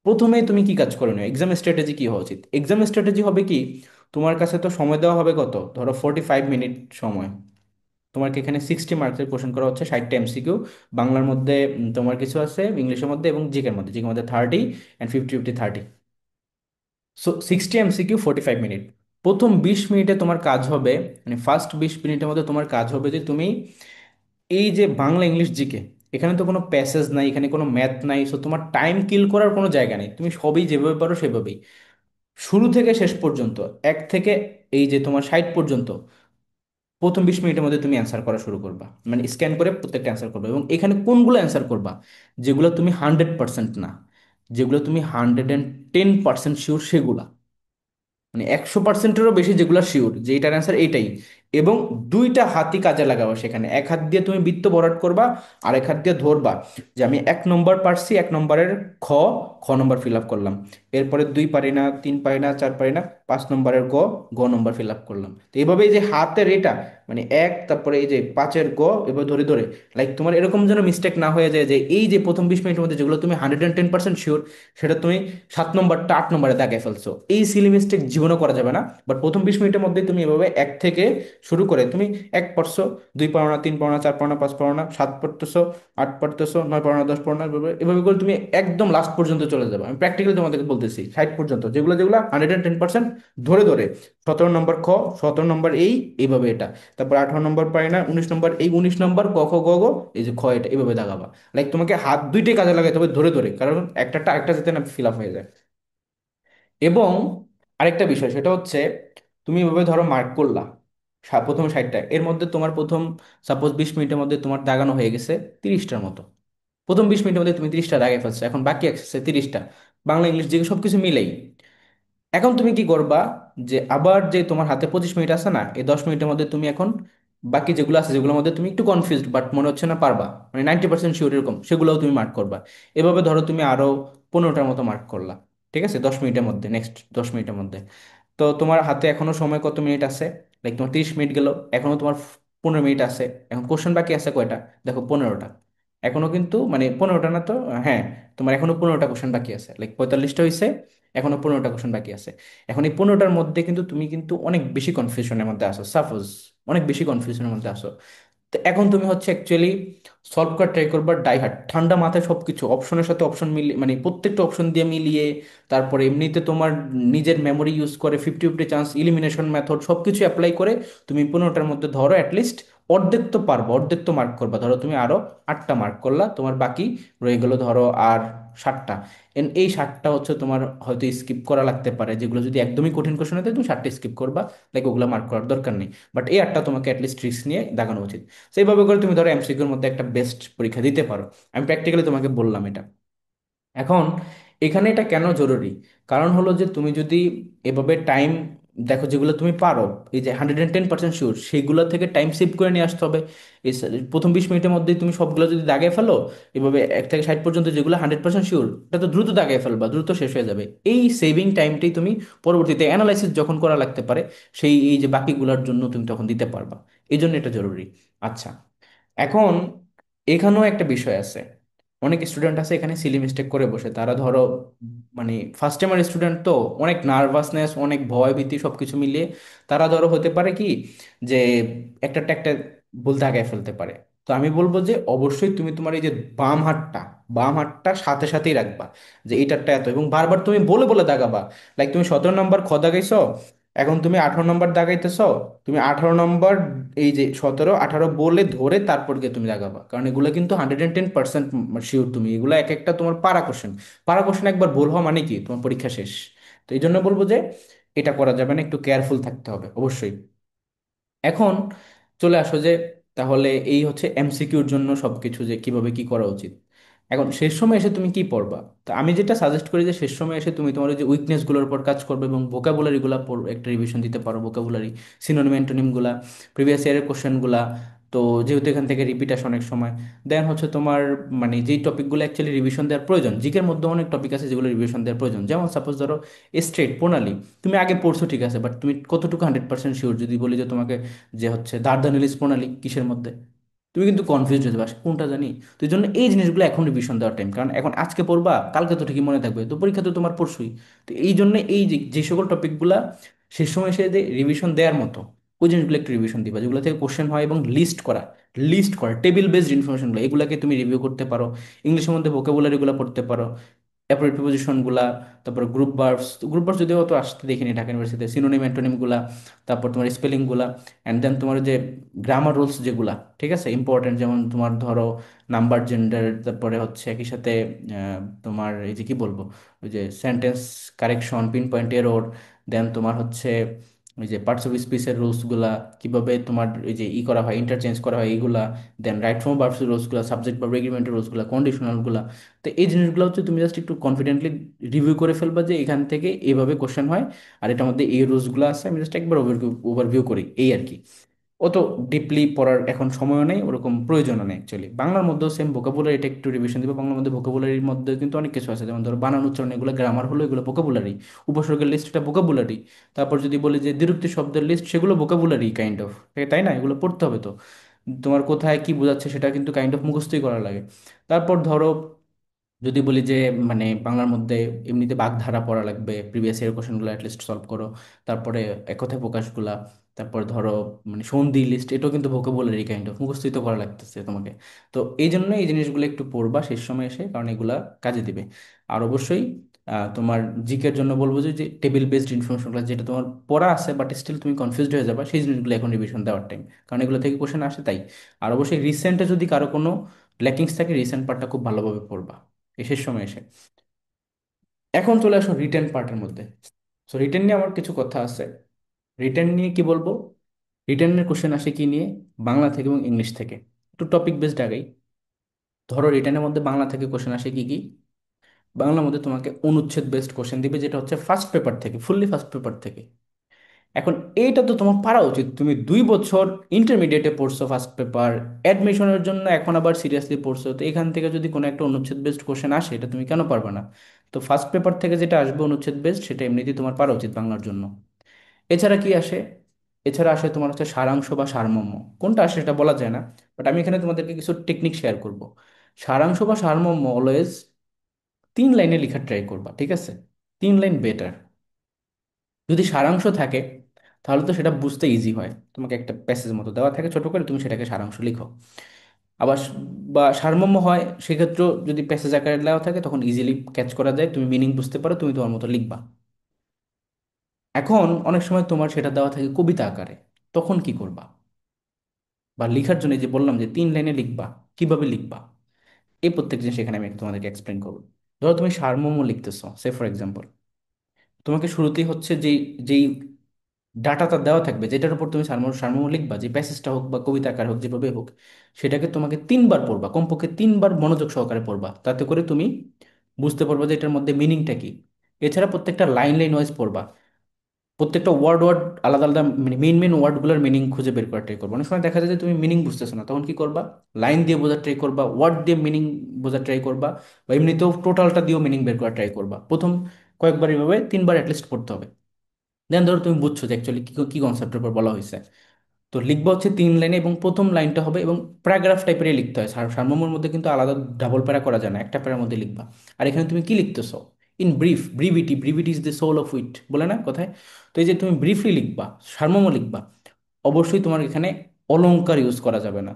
প্রথমে তুমি কি কাজ করো, এক্সাম স্ট্র্যাটেজি কি হওয়া উচিত? এক্সাম স্ট্র্যাটেজি হবে কি, তোমার কাছে তো সময় দেওয়া হবে কত, ধরো 45 মিনিট সময়। তোমাকে এখানে 60 মার্কসের কোশ্চেন করা হচ্ছে, 60টা এমসিকিউ। বাংলার মধ্যে তোমার কিছু আছে, ইংলিশের মধ্যে এবং জিকের মধ্যে 30, অ্যান্ড 50-50-30। So 60 MCQ, 45 minute. প্রথম 20 মিনিটে তোমার কাজ হবে, মানে ফার্স্ট 20 মিনিটের মধ্যে তোমার কাজ হবে যে তুমি এই যে বাংলা ইংলিশ জিকে, এখানে তো কোনো প্যাসেজ নাই, এখানে কোনো ম্যাথ নাই, সো তোমার টাইম কিল করার কোনো জায়গা নেই, তুমি সবই যেভাবে পারো সেভাবেই শুরু থেকে শেষ পর্যন্ত, 1 থেকে এই যে তোমার 60 পর্যন্ত, প্রথম 20 মিনিটের মধ্যে তুমি অ্যান্সার করা শুরু করবা, মানে স্ক্যান করে প্রত্যেকটা অ্যান্সার করবা। এবং এখানে কোনগুলো অ্যান্সার করবা, যেগুলো তুমি 100% না, যেগুলো তুমি 110% শিওর সেগুলা, মানে 100%-এরও বেশি যেগুলো শিওর যে এটার অ্যান্সার এইটাই। এবং দুইটা হাতই কাজে লাগাবো সেখানে, এক হাত দিয়ে তুমি বৃত্ত ভরাট করবা, আর এক হাত দিয়ে ধরবা যে আমি 1 নম্বর পারছি, 1 নম্বরের খ, খ নম্বর ফিল আপ করলাম, এরপরে 2 পারি না, 3 পারি না, 4 পারি না, 5 নম্বরের গ, গ নম্বর ফিল আপ করলাম। তো এইভাবে এই যে হাতের এটা, মানে এক, তারপরে এই যে 5-এর গ, এবার ধরে ধরে, লাইক তোমার এরকম যেন মিস্টেক না হয়ে যায় যে এই যে প্রথম 20 মিনিটের মধ্যে যেগুলো তুমি 110% শিওর, সেটা তুমি 7 নম্বরটা 8 নম্বরে দাগে ফেলছো। এই সিলি মিস্টেক জীবনও করা যাবে না। বাট প্রথম 20 মিনিটের মধ্যে তুমি এভাবে 1 থেকে শুরু করে তুমি এক পড়ছো, দুই পড়ো না, তিন পড়ো না, চার পড়ো না, পাঁচ পড়ো না, সাত পড়তেছো, আট পড়তেছো, নয় পড়ো না, দশ পড়ো না, এভাবে এভাবে করে তুমি একদম লাস্ট পর্যন্ত চলে যাবে। আমি প্র্যাকটিক্যালি তোমাদেরকে বলতেছি 60 পর্যন্ত, যেগুলো যেগুলো 110% ধরে ধরে, 17 নম্বর খ, 17 নম্বর এইভাবে এটা, তারপর 18 নম্বর পাই না, 19 নম্বর, এই 19 নম্বর ক খ গ ঘ, এই যে খ, এটা এইভাবে দাগাবা। লাইক তোমাকে হাত দুইটাই কাজে লাগাতে হবে ধরে ধরে, কারণ একটা আরেকটা যাতে না ফিল আপ হয়ে যায়। এবং আরেকটা বিষয় সেটা হচ্ছে, তুমি এভাবে ধরো মার্ক করলা প্রথম 60টা, এর মধ্যে তোমার প্রথম সাপোজ 20 মিনিটের মধ্যে তোমার দাগানো হয়ে গেছে 30টার মতো। প্রথম 20 মিনিটের মধ্যে তুমি 30টা দাগে ফেলছো, এখন বাকি আছে 30টা, বাংলা ইংলিশ যে সবকিছু মিলেই। এখন তুমি কি করবা, যে আবার যে তোমার হাতে 25 মিনিট আছে না, এই 10 মিনিটের মধ্যে তুমি এখন বাকি যেগুলো আছে, যেগুলোর মধ্যে তুমি একটু কনফিউজড বাট মনে হচ্ছে না পারবা, মানে 90% শিওর এরকম, সেগুলোও তুমি মার্ক করবা। এভাবে ধরো তুমি আরো 15টার মতো মার্ক করলা, ঠিক আছে, 10 মিনিটের মধ্যে, নেক্সট 10 মিনিটের মধ্যে। তো তোমার হাতে এখনো সময় কত মিনিট আছে, লাইক তোমার 30 মিনিট গেল, এখনো তোমার 15 মিনিট আছে। এখন কোশ্চেন বাকি আছে কয়টা, দেখো 15টা। এখনো কিন্তু মানে 15টা না তো, হ্যাঁ, তোমার এখনো 15টা কোশ্চেন বাকি আছে, লাইক 45টা হয়েছে, এখনো 15টা কোশ্চেন বাকি আছে। এখন এই 15টার মধ্যে কিন্তু তুমি কিন্তু অনেক বেশি কনফিউশনের মধ্যে আসো, সাপোজ অনেক বেশি কনফিউশনের মধ্যে আসো। তো এখন তুমি হচ্ছে অ্যাকচুয়ালি সলভ করার ট্রাই করবা ডাই হার্ড, ঠান্ডা মাথায় সবকিছু অপশনের সাথে অপশন মিলিয়ে, মানে প্রত্যেকটা অপশন দিয়ে মিলিয়ে, তারপরে এমনিতে তোমার নিজের মেমোরি ইউজ করে 50-50 চান্স ইলিমিনেশন মেথড সবকিছু অ্যাপ্লাই করে তুমি 15টার মধ্যে ধরো অ্যাটলিস্ট অর্ধেক তো পারবো, অর্ধেক তো মার্ক করবা। ধরো তুমি আরো 8টা মার্ক করলা, তোমার বাকি রয়ে গেলো ধরো আর 7টা। এই 7টা হচ্ছে তোমার হয়তো স্কিপ করা লাগতে পারে, যেগুলো যদি একদমই কঠিন কোশ্চেন হতে তুমি 7টা স্কিপ করবা, লাইক ওগুলো মার্ক করার দরকার নেই। বাট এই 8টা তোমাকে অ্যাটলিস্ট রিস্ক নিয়ে দাগানো উচিত। সেইভাবে করে তুমি ধরো এমসিকিউর মধ্যে একটা বেস্ট পরীক্ষা দিতে পারো। আমি প্র্যাকটিক্যালি তোমাকে বললাম এটা। এখন এখানে এটা কেন জরুরি, কারণ হলো যে তুমি যদি এভাবে টাইম দেখো, যেগুলো তুমি পারো, এই যে 110% শিওর, সেইগুলো থেকে টাইম সেভ করে নিয়ে আসতে হবে। প্রথম 20 মিনিটের মধ্যেই তুমি সবগুলো যদি দাগে ফেলো, এভাবে 1 থেকে 60 পর্যন্ত যেগুলো 100% শিওর, এটা তো দ্রুত দাগে ফেলবা, দ্রুত শেষ হয়ে যাবে। এই সেভিং টাইমটাই তুমি পরবর্তীতে অ্যানালাইসিস যখন করা লাগতে পারে, সেই এই যে বাকিগুলোর জন্য তুমি তখন দিতে পারবা। এই জন্য এটা জরুরি। আচ্ছা, এখন এখানেও একটা বিষয় আছে। অনেক স্টুডেন্ট আছে এখানে সিলি মিস্টেক করে বসে, তারা ধরো মানে ফার্স্ট টাইমার স্টুডেন্ট তো, অনেক নার্ভাসনেস, অনেক ভয় ভীতি সবকিছু মিলিয়ে তারা ধরো হতে পারে কি, যে একটা বলতে আগায় ফেলতে পারে। তো আমি বলবো যে অবশ্যই তুমি তোমার এই যে বাম হাতটা সাথে সাথেই রাখবা, যে এইটারটা এত, এবং বারবার তুমি বলে বলে দাগাবা। লাইক তুমি 17 নম্বর খ দাগাইছো, এখন তুমি 18 নম্বর দাগাইতেছো, তুমি 18 নম্বর, এই যে 17 18 বলে ধরে তারপর গিয়ে তুমি দাগাবা, কারণ এগুলো কিন্তু 110% শিওর, তুমি এগুলো এক একটা তোমার পারা কোশ্চেন। পারা কোশ্চেন একবার ভুল হওয়া মানে কি তোমার পরীক্ষা শেষ। তো এই জন্য বলবো যে এটা করা যাবে না, একটু কেয়ারফুল থাকতে হবে অবশ্যই। এখন চলে আসো যে, তাহলে এই হচ্ছে এমসিকিউর জন্য সবকিছু যে কিভাবে কি করা উচিত। এখন শেষ সময় এসে তুমি কি পড়বা, তো আমি যেটা সাজেস্ট করি যে শেষ সময় এসে তুমি তোমার ওই যে উইকনেসগুলোর উপর কাজ করবে, এবং ভোকাবুলারিগুলো একটা রিভিশন দিতে পারো, ভোকাবুলারি, সিনোনিম অ্যান্টোনিমগুলা, প্রিভিয়াস ইয়ারের কোশ্চেনগুলা। তো যেহেতু এখান থেকে রিপিট আসে অনেক সময়, দেন হচ্ছে তোমার মানে যেই টপিকগুলো অ্যাকচুয়ালি রিভিশন দেওয়ার প্রয়োজন, জিকের মধ্যে অনেক টপিক আছে যেগুলো রিভিশন দেওয়ার প্রয়োজন, যেমন সাপোজ ধরো স্ট্রেট প্রণালী, তুমি আগে পড়ছো ঠিক আছে, বাট তুমি কতটুকু 100% শিওর, যদি বলি যে তোমাকে যে হচ্ছে দার্দানিলিস প্রণালী কিসের মধ্যে, তুমি কিন্তু কনফিউজ হয়ে যাবে আসলে কোনটা জানি। তো এই জন্য এই জিনিসগুলো এখন রিভিশন দেওয়ার টাইম, কারণ এখন আজকে পড়বা কালকে তো ঠিকই মনে থাকবে, তো পরীক্ষা তো তোমার পড়ছুই। তো এই জন্য এই যে যে সকল টপিকগুলা শেষ সময় এসে যে রিভিশন দেওয়ার মতো, ওই জিনিসগুলো একটু রিভিশন দিবা, যেগুলো থেকে কোশ্চেন হয়, এবং লিস্ট করা টেবিল বেসড ইনফরমেশনগুলো, এগুলাকে তুমি রিভিউ করতে পারো। ইংলিশের মধ্যে ভোকাবুলারিগুলো পড়তে পারো, অ্যাপ্রোপ্রিয়েট প্রিপোজিশন গুলা, তারপর গ্রুপ ভার্বস যদিও তো আসতে দেখিনি ঢাকা ইউনিভার্সিটিতে, সিনোনিম অ্যান্টোনিম গুলা, তারপর তোমার স্পেলিং গুলা, অ্যান্ড দেন তোমার যে গ্রামার রুলস যেগুলা, ঠিক আছে, ইম্পর্টেন্ট, যেমন তোমার ধরো নাম্বার, জেন্ডার, তারপরে হচ্ছে একই সাথে তোমার এই যে কি বলবো, ওই যে sentence correction, pin point error, then তোমার হচ্ছে ওই যে পার্টস অফ স্পিচের রুলসগুলা, কিভাবে তোমার এই যে করা হয়, ইন্টারচেঞ্জ করা হয় এইগুলা, দেন রাইট ফর্ম ভার্বস রুলসগুলা, সাবজেক্ট বা এগ্রিমেন্টের রুলসগুলা, কন্ডিশনালগুলা। তো এই জিনিসগুলো হচ্ছে তুমি জাস্ট একটু কনফিডেন্টলি রিভিউ করে ফেলবা, যে এখান থেকে এইভাবে কোশ্চেন হয়, আর এটার মধ্যে এই রুলসগুলো আছে, আমি জাস্ট একবার ওভারভিউ করি, এই আর কি। অত ডিপলি পড়ার এখন সময়ও নেই, ওরকম প্রয়োজনও নেই অ্যাকচুয়ালি। বাংলার মধ্যেও সেম ভোকাবুলারি, এটা একটু রিভিশন দিবে। বাংলার মধ্যে ভোকাবুলারির মধ্যে কিন্তু অনেক কিছু আছে, যেমন ধরো বানান, উচ্চারণ, এগুলো গ্রামার হলো, এগুলো ভোকাবুলারি। উপসর্গের লিস্ট, এটা ভোকাবুলারি। তারপর যদি বলি যে দ্বিরুক্তি শব্দের লিস্ট, সেগুলো ভোকাবুলারি কাইন্ড অফ, তাই না, এগুলো পড়তে হবে তো। তোমার কোথায় কি বোঝাচ্ছে সেটা কিন্তু কাইন্ড অফ মুখস্থই করা লাগে। তারপর ধরো যদি বলি যে মানে বাংলার মধ্যে এমনিতে বাগধারা পড়া লাগবে, প্রিভিয়াস ইয়ার কোশ্চেনগুলো অ্যাটলিস্ট সলভ করো। তারপরে এক কথায় প্রকাশগুলা, তারপর ধরো মানে সন্ধি লিস্ট, এটাও কিন্তু ভোকাবুলারি কাইন্ড অফ মুখস্থিত করা লাগতেছে তোমাকে। তো এই জন্য এই জিনিসগুলো একটু পড়বা শেষ সময় এসে, কারণ এগুলা কাজে দিবে। আর অবশ্যই তোমার জিকের জন্য বলবো যে টেবিল বেসড ইনফরমেশনগুলো যেটা তোমার পড়া আছে বাট স্টিল তুমি কনফিউজড হয়ে যাবা, সেই জিনিসগুলো এখন রিভিশন দেওয়ার টাইম, কারণ এগুলো থেকে কোশ্চেন আসে তাই। আর অবশ্যই রিসেন্টে যদি কারো কোনো ল্যাকিংস থাকে, রিসেন্ট পার্টটা খুব ভালোভাবে পড়বা এই শেষ সময় এসে। এখন চলে আসো রিটেন পার্টের মধ্যে। সো রিটেন নিয়ে আমার কিছু কথা আছে। রিটেন নিয়ে কি বলবো, রিটেনের কোশ্চেন আসে কি নিয়ে, বাংলা থেকে এবং ইংলিশ থেকে। একটু টপিক বেসড আগাই। ধরো রিটেনের মধ্যে বাংলা থেকে কোশ্চেন আসে কি কি, বাংলার মধ্যে তোমাকে অনুচ্ছেদ বেসড কোশ্চেন দিবে, যেটা হচ্ছে ফার্স্ট পেপার থেকে, ফুললি ফার্স্ট পেপার থেকে। এখন এইটা তো তোমার পারা উচিত, তুমি 2 বছর ইন্টারমিডিয়েটে পড়ছো ফার্স্ট পেপার, অ্যাডমিশনের জন্য এখন আবার সিরিয়াসলি পড়ছো, তো এখান থেকে যদি কোনো একটা অনুচ্ছেদ বেসড কোশ্চেন আসে, এটা তুমি কেন পারবে না? তো ফার্স্ট পেপার থেকে যেটা আসবে অনুচ্ছেদ বেসড, সেটা এমনিতেই তোমার পারা উচিত বাংলার জন্য। এছাড়া কি আসে, এছাড়া আসে তোমার হচ্ছে সারাংশ বা সারমর্ম। কোনটা আসে সেটা বলা যায় না, বাট আমি এখানে তোমাদেরকে কিছু টেকনিক শেয়ার করব। সারাংশ বা সারমর্ম অলওয়েজ 3 লাইনে লেখার ট্রাই করবা, ঠিক আছে? 3 লাইন বেটার। যদি সারাংশ থাকে তাহলে তো সেটা বুঝতে ইজি হয়, তোমাকে একটা প্যাসেজ মতো দেওয়া থাকে ছোট করে, তুমি সেটাকে সারাংশ লিখো। আবার বা সারমর্ম হয় সেক্ষেত্রেও যদি প্যাসেজ আকারে দেওয়া থাকে, তখন ইজিলি ক্যাচ করা যায়, তুমি মিনিং বুঝতে পারো, তুমি তোমার মতো লিখবা। এখন অনেক সময় তোমার সেটা দেওয়া থাকে কবিতা আকারে, তখন কি করবা? বা লেখার জন্য এই যে বললাম যে 3 লাইনে লিখবা, কিভাবে লিখবা, এই প্রত্যেক জিনিস এখানে আমি তোমাদেরকে এক্সপ্লেন করবো। ধরো তুমি সারমর্ম লিখতেছো, সে ফর এক্সাম্পল, তোমাকে শুরুতেই হচ্ছে যেই যেই ডাটাটা দেওয়া থাকবে, যেটার উপর তুমি সারমর্ম সারমর্ম লিখবা, যে প্যাসেজটা হোক বা কবিতা আকার হোক, যেভাবে হোক, সেটাকে তোমাকে 3 বার পড়বা, কমপক্ষে 3 বার মনোযোগ সহকারে পড়বা, তাতে করে তুমি বুঝতে পারবা যে এটার মধ্যে মিনিংটা কি। এছাড়া প্রত্যেকটা লাইন লাইন ওয়াইজ পড়বা, প্রত্যেকটা ওয়ার্ড ওয়ার্ড আলাদা আলাদা, মানে মেইন মেইন ওয়ার্ডগুলোর মিনিং খুঁজে বের করার ট্রাই করবা। অনেক সময় দেখা যায় যে তুমি মিনিং বুঝতেছো না, তখন কি করবা? লাইন দিয়ে বোঝার ট্রাই করবা, ওয়ার্ড দিয়ে মিনিং বোঝার ট্রাই করবা, বা এমনিতেও টোটালটা দিয়েও মিনিং বের করার ট্রাই করবা। প্রথম কয়েকবার এভাবে 3 বার অ্যাটলিস্ট পড়তে হবে। দেন ধরো তুমি বুঝছো যে অ্যাকচুয়ালি কি কি কনসেপ্টের উপর বলা হয়েছে, তো লিখবা হচ্ছে 3 লাইনে, এবং প্রথম লাইনটা হবে এবং প্যারাগ্রাফ টাইপেরই লিখতে হয়। সারমর্মের মধ্যে কিন্তু আলাদা ডাবল প্যারা করা যায় না, একটা প্যারার মধ্যে লিখবা। আর এখানে তুমি কি লিখতেছো? In brief, brevity, brevity is the soul of wit, বলে না কথায়? তো এই যে তুমি ব্রিফলি লিখবা, সারমর্ম লিখবা, অবশ্যই তোমার এখানে অলংকার ইউজ করা যাবে না।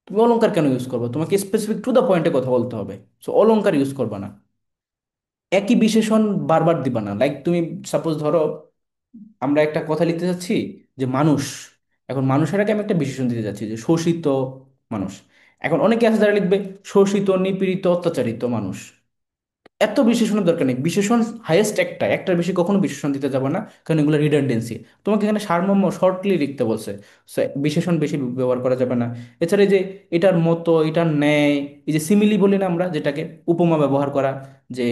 তুমি অলংকার কেন ইউজ করবে? তোমাকে স্পেসিফিক টু দ্য পয়েন্টে কথা বলতে হবে। সো অলংকার ইউজ করবা না, একই বিশেষণ বারবার দিবা না। লাইক তুমি সাপোজ ধরো আমরা একটা কথা লিখতে যাচ্ছি যে মানুষ, এখন মানুষের আগে আমি একটা বিশেষণ দিতে যাচ্ছি যে শোষিত মানুষ। এখন অনেকে আছে যারা লিখবে শোষিত, নিপীড়িত, অত্যাচারিত মানুষ। এত বিশেষণের দরকার নেই, বিশেষণ হাইয়েস্ট একটা, একটার বেশি কখনো বিশেষণ দিতে যাবে না, কারণ এগুলো রিডান্ডেন্সি। তোমাকে এখানে সারমর্ম শর্টলি লিখতে বলছে, So, বিশেষণ বেশি ব্যবহার করা যাবে না। এছাড়া এই যে এটার মতো, এটার ন্যায়, এই যে সিমিলি বলি না আমরা যেটাকে, উপমা ব্যবহার করা, যে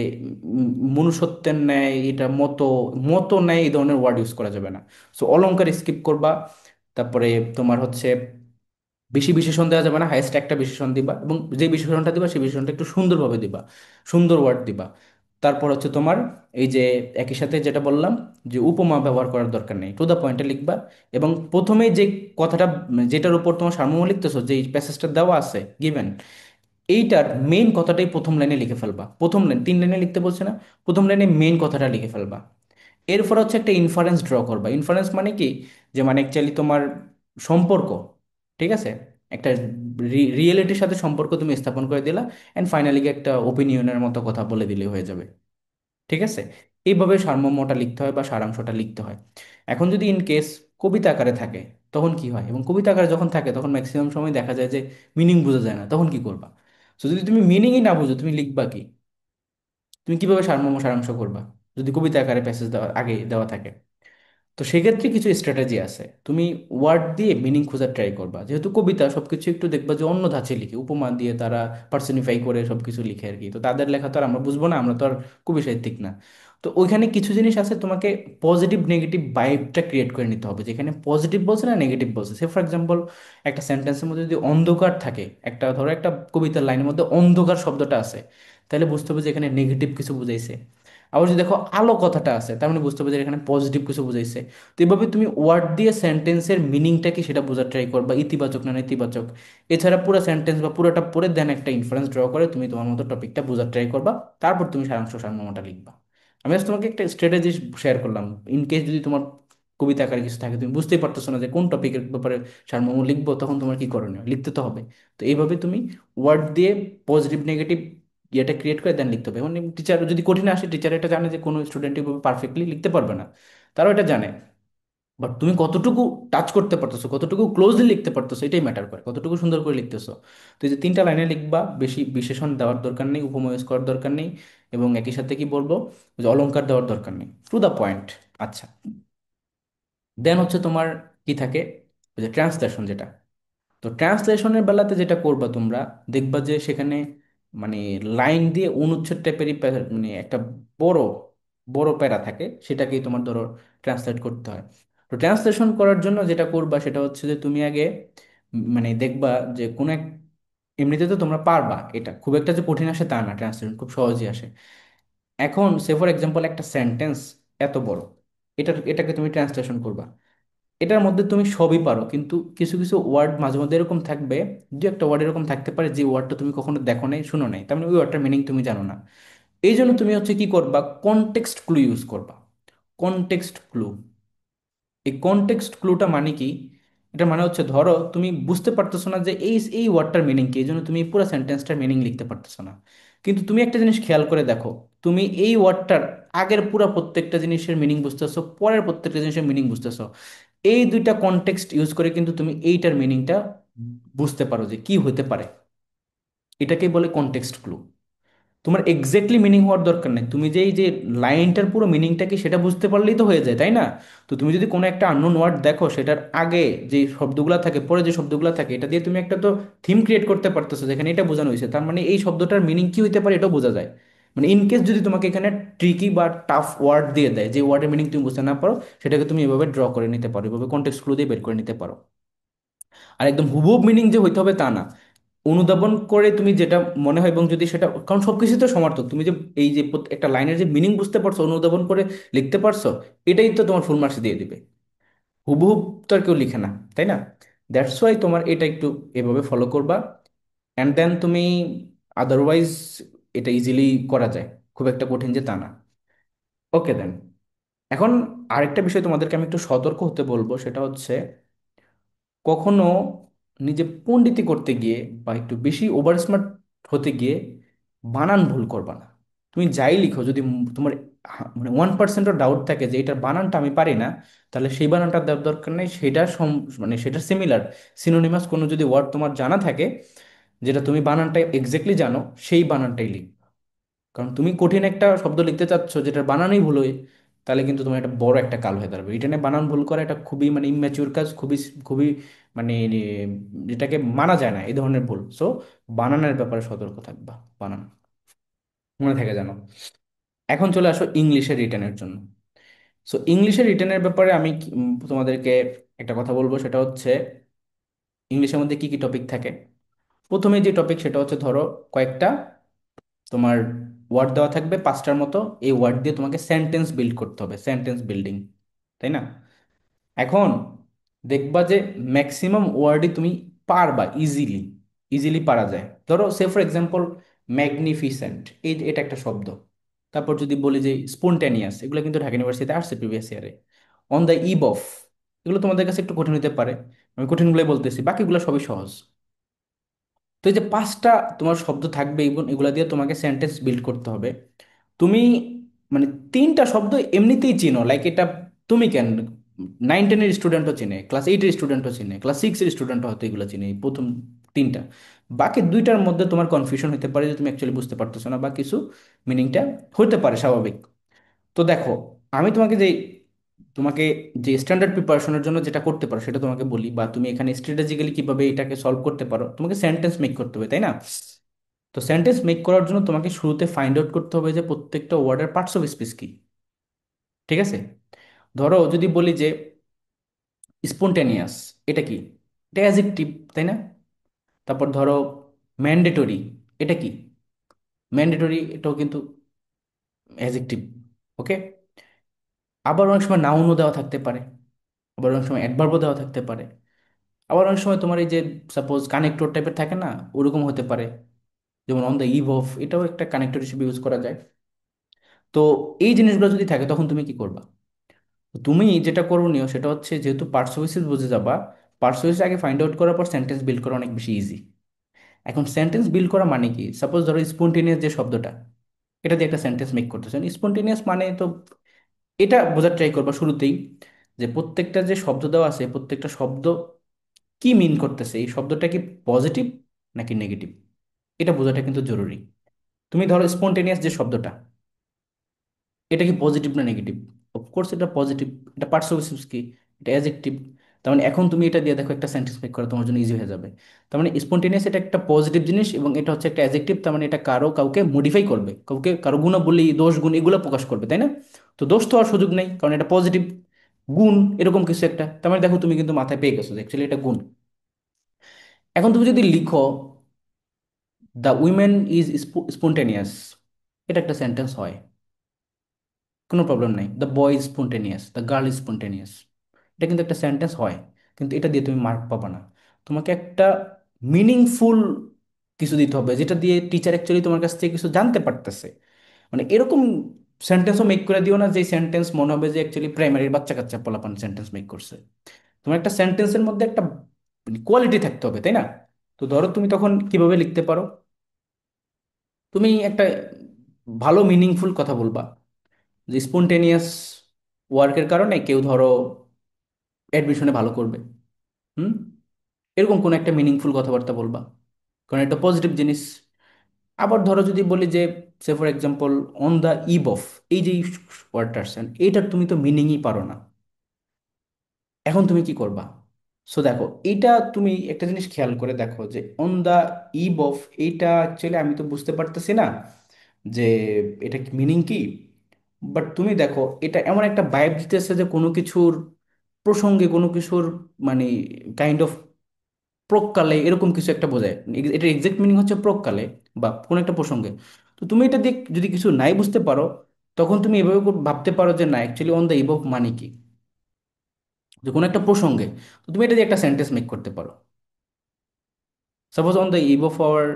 মনুষ্যত্বের ন্যায়, এটা মতো, মতো ন্যায়, এই ধরনের ওয়ার্ড ইউজ করা যাবে না। সো অলংকার স্কিপ করবা। তারপরে তোমার হচ্ছে বেশি বিশেষণ দেওয়া যাবে না, হাইয়েস্ট একটা বিশেষণ দিবা, এবং যে বিশেষণটা দিবা সেই বিশেষণটা একটু সুন্দরভাবে দিবা, সুন্দর ওয়ার্ড দিবা। তারপর হচ্ছে তোমার এই যে একই সাথে যেটা বললাম, যে উপমা ব্যবহার করার দরকার নেই, টু দ্য পয়েন্টে লিখবা। এবং প্রথমেই যে কথাটা, যেটার উপর তোমার সারমর্ম লিখতেছো, যে প্যাসেজটা দেওয়া আছে গিভেন, এইটার মেইন কথাটাই প্রথম লাইনে লিখে ফেলবা। প্রথম লাইন, 3 লাইনে লিখতে বলছে না, প্রথম লাইনে মেইন কথাটা লিখে ফেলবা। এরপর হচ্ছে একটা ইনফারেন্স ড্র করবা। ইনফারেন্স মানে কি, যে মানে অ্যাকচুয়ালি তোমার সম্পর্ক, ঠিক আছে, একটা রিয়েলিটির সাথে সম্পর্ক তুমি স্থাপন করে দিলা, অ্যান্ড ফাইনালি একটা ওপিনিয়নের মতো কথা বলে দিলে হয়ে যাবে, ঠিক আছে? এইভাবে সারমর্মটা লিখতে হয় বা সারাংশটা লিখতে হয়। এখন যদি ইন কেস কবিতা আকারে থাকে, তখন কি হয়? এবং কবিতা আকারে যখন থাকে তখন ম্যাক্সিমাম সময় দেখা যায় যে মিনিং বোঝা যায় না, তখন কি করবা? তো যদি তুমি মিনিংই না বুঝো, তুমি লিখবা কি? তুমি কিভাবে সারমর্ম সারাংশ করবা যদি কবিতা আকারে প্যাসেজ দেওয়া আগে দেওয়া থাকে? তো সেক্ষেত্রে কিছু স্ট্র্যাটেজি আছে। তুমি ওয়ার্ড দিয়ে মিনিং খোঁজার ট্রাই করবা, যেহেতু কবিতা সবকিছু একটু দেখবা যে অন্য ধাঁচে লিখে, উপমা দিয়ে তারা পার্সনিফাই করে সবকিছু লিখে আর কি। তো তাদের লেখা তো আর আমরা বুঝবো না, আমরা তো আর কবি সাহিত্যিক না। তো ওইখানে কিছু জিনিস আছে, তোমাকে পজিটিভ নেগেটিভ ভাইবটা ক্রিয়েট করে নিতে হবে, যেখানে পজিটিভ বলছে না নেগেটিভ বলছে। সে ফর এক্সাম্পল, একটা সেন্টেন্সের মধ্যে যদি অন্ধকার থাকে, একটা ধরো একটা কবিতার লাইনের মধ্যে অন্ধকার শব্দটা আছে, তাহলে বুঝতে হবে যে এখানে নেগেটিভ কিছু বুঝাইছে। আবার যদি দেখো আলো কথাটা আছে, তার মানে বুঝতে হবে যে এখানে পজিটিভ কিছু বুঝাইছে। তো এভাবে তুমি ওয়ার্ড দিয়ে সেন্টেন্সের মিনিংটা কি সেটা বোঝার ট্রাই করবা, ইতিবাচক না নেতিবাচক। এছাড়া পুরো সেন্টেন্স বা পুরোটা পড়ে দেন একটা ইনফারেন্স ড্র করে তুমি তোমার মতো টপিকটা বোঝার ট্রাই করবা। তারপর তুমি সারাংশ সারমর্মটা লিখবা। আমি আজ তোমাকে একটা স্ট্র্যাটেজি শেয়ার করলাম, ইন কেস যদি তোমার কবিতা আকারে কিছু থাকে, তুমি বুঝতেই পারতেছো না যে কোন টপিকের ব্যাপারে সারমর্ম লিখবো, তখন তোমার কি করণীয়, লিখতে তো হবে। তো এইভাবে তুমি ওয়ার্ড দিয়ে পজিটিভ নেগেটিভ ইয়েটা ক্রিয়েট করে দেন লিখতে হবে। এবং টিচার যদি কঠিন আসে, টিচার এটা জানে যে কোনো স্টুডেন্ট এভাবে পারফেক্টলি লিখতে পারবে না, তারাও এটা জানে। বাট তুমি কতটুকু টাচ করতে পারতেছো, কতটুকু ক্লোজলি লিখতে পারতেছো, এটাই ম্যাটার করে, কতটুকু সুন্দর করে লিখতেছো। তো এই যে 3টা লাইনে লিখবা, বেশি বিশেষণ দেওয়ার দরকার নেই, উপমা ইউজ করার দরকার নেই, এবং একই সাথে কি বলবো, ওই যে অলংকার দেওয়ার দরকার নেই, টু দ্য পয়েন্ট। আচ্ছা, দেন হচ্ছে তোমার কি থাকে, ওই যে ট্রান্সলেশন যেটা। তো ট্রান্সলেশনের বেলাতে যেটা করবা তোমরা, দেখবা যে সেখানে মানে লাইন দিয়ে অনুচ্ছেদ টাইপেরই মানে একটা বড় বড় প্যারা থাকে, সেটাকেই তোমার ধরো ট্রান্সলেট করতে হয়। তো ট্রান্সলেশন করার জন্য যেটা করবা সেটা হচ্ছে যে তুমি আগে মানে দেখবা যে কোনো এক, এমনিতে তো তোমরা পারবা, এটা খুব একটা যে কঠিন আসে তা না, ট্রান্সলেশন খুব সহজেই আসে। এখন সে ফর এক্সাম্পল একটা সেন্টেন্স এত বড়, এটাকে তুমি ট্রান্সলেশন করবা। এটার মধ্যে তুমি সবই পারো, কিন্তু কিছু কিছু ওয়ার্ড মাঝে মধ্যে এরকম থাকবে, দু একটা ওয়ার্ড এরকম থাকতে পারে যে ওয়ার্ডটা তুমি কখনো দেখো নাই, শুনো নাই, তার মানে ওই ওয়ার্ডটার মিনিং তুমি জানো না। এই জন্য তুমি হচ্ছে কি করবা, কনটেক্সট ক্লু ইউজ করবা। কনটেক্সট ক্লু, এই কনটেক্সট ক্লুটা মানে কি, এটা মানে হচ্ছে ধরো তুমি বুঝতে পারতেছো না যে এই এই ওয়ার্ডটার মিনিং কি, এই জন্য তুমি পুরো সেন্টেন্সটার মিনিং লিখতে পারতেছো না। কিন্তু তুমি একটা জিনিস খেয়াল করে দেখো, তুমি এই ওয়ার্ডটার আগের পুরো প্রত্যেকটা জিনিসের মিনিং বুঝতেছো, পরের প্রত্যেকটা জিনিসের মিনিং বুঝতেছো। এই দুইটা কনটেক্সট ইউজ করে কিন্তু তুমি এইটার মিনিংটা বুঝতে পারো যে কি হতে পারে। এটাকেই বলে কনটেক্সট ক্লু। তোমার এক্স্যাক্টলি মিনিং হওয়ার দরকার নেই, তুমি যে এই যে লাইনটার পুরো মিনিংটা কি সেটা বুঝতে পারলেই তো হয়ে যায়, তাই না? তো তুমি যদি কোনো একটা আননোন ওয়ার্ড দেখো, সেটার আগে যে শব্দগুলো থাকে, পরে যে শব্দগুলো থাকে, এটা দিয়ে তুমি একটা তো থিম ক্রিয়েট করতে পারতেছো, যেখানে এটা বোঝানো হয়েছে, তার মানে এই শব্দটার মিনিং কি হতে পারে এটাও বোঝা যায়। মানে ইন কেস যদি তোমাকে এখানে ট্রিকি বা টাফ ওয়ার্ড দিয়ে দেয়, যে ওয়ার্ডের মিনিং তুমি বুঝতে না পারো, সেটাকে তুমি এভাবে ড্র করে নিতে পারো, এভাবে কন্টেক্সট ক্লু দিয়ে বের করে নিতে পারো। আর একদম হুবহু মিনিং যে হইতে হবে তা না, অনুধাবন করে তুমি যেটা মনে হয়, এবং যদি সেটা, কারণ সবকিছু তো সমার্থক, তুমি যে এই যে একটা লাইনের যে মিনিং বুঝতে পারছো, অনুধাবন করে লিখতে পারছো, এটাই তো তোমার ফুল মার্কস দিয়ে দিবে। হুবহু তো আর কেউ লিখে না, তাই না? দ্যাটস ওয়াই তোমার এটা একটু এভাবে ফলো করবা, অ্যান্ড দেন তুমি, আদারওয়াইজ এটা ইজিলি করা যায়, খুব একটা কঠিন যে তা না। ওকে দেন, এখন আরেকটা বিষয় তোমাদেরকে আমি একটু সতর্ক হতে বলবো, সেটা হচ্ছে কখনো নিজে পণ্ডিতি করতে গিয়ে বা একটু বেশি ওভার স্মার্ট হতে গিয়ে বানান ভুল করবা না। তুমি যাই লিখো, যদি তোমার মানে 1%ও ডাউট থাকে যে এটার বানানটা আমি পারি না, তাহলে সেই বানানটা দেওয়ার দরকার নেই, সেটা মানে সেটা সিমিলার সিনোনিমাস কোনো যদি ওয়ার্ড তোমার জানা থাকে, যেটা তুমি বানানটা এক্স্যাক্টলি জানো, সেই বানানটাই লিখ। কারণ তুমি কঠিন একটা শব্দ লিখতে চাচ্ছ যেটার বানানই ভুল হয়, তাহলে কিন্তু তোমার একটা বড় একটা কাল হয়ে দাঁড়াবে। রিটেনে বানান ভুল করা এটা খুবই মানে ইম্যাচিউর কাজ, খুবই খুবই মানে যেটাকে মানা যায় না এই ধরনের ভুল। সো বানানের ব্যাপারে সতর্ক থাকবা, বানান মনে থাকে জানো। এখন চলে আসো ইংলিশের রিটেনের জন্য। সো ইংলিশের রিটেনের ব্যাপারে আমি তোমাদেরকে একটা কথা বলবো, সেটা হচ্ছে ইংলিশের মধ্যে কি কি টপিক থাকে। প্রথমে যে টপিক সেটা হচ্ছে ধরো কয়েকটা তোমার ওয়ার্ড দেওয়া থাকবে 5টার মতো, এই ওয়ার্ড দিয়ে তোমাকে সেন্টেন্স বিল্ড করতে হবে, সেন্টেন্স বিল্ডিং, তাই না? এখন দেখবা যে ম্যাক্সিমাম ওয়ার্ডই তুমি পারবা ইজিলি, ইজিলি পারা যায়। ধরো সে ফর এক্সাম্পল ম্যাগনিফিসেন্ট, এটা একটা শব্দ। তারপর যদি বলি যে স্পন্টেনিয়াস, এগুলো কিন্তু ঢাকা ইউনিভার্সিটিতে আসছে প্রিভিয়াস ইয়ারে। অন দ্য ইভ অফ, এগুলো তোমাদের কাছে একটু কঠিন হতে পারে, আমি কঠিনগুলোই বলতেছি, বাকিগুলো সবই সহজ। তো এই যে 5টা তোমার শব্দ থাকবে, এবং এগুলা দিয়ে তোমাকে সেন্টেন্স বিল্ড করতে হবে। তুমি মানে 3টা শব্দ এমনিতেই চিনো, লাইক এটা তুমি কেন 9-10-এর স্টুডেন্টও চিনে, ক্লাস 8-এর স্টুডেন্টও চিনে, ক্লাস 6-এর স্টুডেন্টও হয়তো এগুলো চিনে, এই প্রথম 3টা। বাকি 2টার মধ্যে তোমার কনফিউশন হতে পারে যে তুমি অ্যাকচুয়ালি বুঝতে পারতেছো না, বা কিছু মিনিংটা হতে পারে স্বাভাবিক। তো দেখো, আমি তোমাকে যে স্ট্যান্ডার্ড প্রিপারেশনের জন্য যেটা করতে পারো সেটা তোমাকে বলি, বা তুমি এখানে স্ট্র্যাটেজিক্যালি কিভাবে এটাকে সলভ করতে পারো, তোমাকে সেন্টেন্স মেক করতে হবে, তাই না? তো সেন্টেন্স মেক করার জন্য তোমাকে শুরুতে ফাইন্ড আউট করতে হবে যে প্রত্যেকটা ওয়ার্ডের পার্টস অফ স্পিচ কি। ঠিক আছে? ধরো যদি বলি যে স্পন্টেনিয়াস, এটা কি? এটা অ্যাজেক্টিভ, তাই না? তারপর ধরো ম্যান্ডেটরি, এটা কি? ম্যান্ডেটরি এটাও কিন্তু অ্যাজেক্টিভ। ওকে। আবার অনেক সময় নাউনও দেওয়া থাকতে পারে, আবার অনেক সময় অ্যাডভার্বও দেওয়া থাকতে পারে, আবার অনেক সময় তোমার এই যে সাপোজ কানেক্টর টাইপের থাকে না, ওরকম হতে পারে। যেমন অন দ্য ইভ অফ, এটাও একটা কানেক্টর হিসেবে ইউজ করা যায়। তো এই জিনিসগুলো যদি থাকে তখন তুমি কি করবা? তুমি যেটা করণীয় সেটা হচ্ছে, যেহেতু পার্সোসিস বুঝে যাবা, পার্সোসিস আগে ফাইন্ড আউট করার পর সেন্টেন্স বিল্ড করা অনেক বেশি ইজি। এখন সেন্টেন্স বিল্ড করা মানে কি, সাপোজ ধরো স্পন্টেনিয়াস যে শব্দটা, এটা দিয়ে একটা সেন্টেন্স মেক করতেছেন। স্পন্টেনিয়াস মানে তো এটা বোঝার ট্রাই করবা শুরুতেই, যে প্রত্যেকটা যে শব্দ দেওয়া আছে, প্রত্যেকটা শব্দ কি মিন করতেছে, এই শব্দটা কি পজিটিভ নাকি নেগেটিভ, এটা বোঝাটা কিন্তু জরুরি। তুমি ধরো স্পন্টেনিয়াস যে শব্দটা, এটা কি পজিটিভ না নেগেটিভ? অফকোর্স এটা পজিটিভ। এটা পার্সোসিভ কি, এটা অ্যাজেক্টিভ। তার মানে এখন তুমি এটা দিয়ে দেখো একটা সেন্টেন্স মেক করা তোমার জন্য ইজি হয়ে যাবে। তার মানে স্পন্টেনিয়াস এটা একটা পজিটিভ জিনিস, এবং এটা হচ্ছে একটা অ্যাজেক্টিভ। তার মানে এটা কারো কাউকে মডিফাই করবে, কাউকে কারো গুণাবলী দোষ গুণ এগুলো প্রকাশ করবে, তাই না? তো দোষ তো হওয়ার সুযোগ নেই, কারণ এটা পজিটিভ। গুণ এরকম কিছু একটা, তার মানে দেখো তুমি কিন্তু মাথায় পেয়ে গেছো অ্যাকচুয়ালি এটা গুণ। এখন তুমি যদি লিখো দ্য উইমেন ইজ স্পন্টেনিয়াস, এটা একটা সেন্টেন্স হয়, কোনো প্রবলেম নাই। The boy is spontaneous, the girl is spontaneous, এটা কিন্তু একটা সেন্টেন্স হয়। কিন্তু এটা দিয়ে তুমি মার্ক পাবা না। তোমাকে একটা মিনিংফুল কিছু দিতে হবে, যেটা দিয়ে টিচার অ্যাকচুয়ালি তোমার কাছ থেকে কিছু জানতে পারতেছে। মানে এরকম সেন্টেন্সও মেক করে দিও না যে সেন্টেন্স মনে হবে যে অ্যাকচুয়ালি প্রাইমারির বাচ্চা কাচ্চা পোলাপান সেন্টেন্স মেক করছে। তোমার একটা সেন্টেন্সের মধ্যে একটা কোয়ালিটি থাকতে হবে, তাই না? তো ধরো তুমি তখন কিভাবে লিখতে পারো, তুমি একটা ভালো মিনিংফুল কথা বলবা, যে স্পন্টেনিয়াস ওয়ার্কের কারণে কেউ ধরো অ্যাডমিশনে ভালো করবে। হুম, এরকম কোন একটা মিনিংফুল কথাবার্তা বলবা, কারণ এটা পজিটিভ জিনিস। আবার ধরো যদি বলি যে, সে for example, on the eve of, এই যে ওয়ার্ডটা আসছেন, এইটার তুমি তো মিনিংই পারো না। এখন তুমি কি করবা? সো দেখো, এইটা তুমি একটা জিনিস খেয়াল করে দেখো যে অন দ্য ইভ অফ, এইটা অ্যাকচুয়ালি আমি তো বুঝতে পারতেছি না যে এটা মিনিং কি। বাট তুমি দেখো, এটা এমন একটা ভাইব দিতেছে যে কোনো কিছুর প্রসঙ্গে, কোনো কিছুর মানে কাইন্ড অফ প্রকালে, এরকম কিছু একটা বোঝায়। এটার এক্সাক্ট মিনিং হচ্ছে প্রকালে বা কোনো একটা প্রসঙ্গে। তো তুমি এটা দিয়ে যদি কিছু নাই বুঝতে পারো, তখন তুমি এভাবে ভাবতে পারো যে না, actually on the eve of মানে কি, যে কোনো একটা প্রসঙ্গে। তো তুমি এটা দিয়ে একটা সেন্টেন্স মেক করতে পারো। Suppose on the eve of our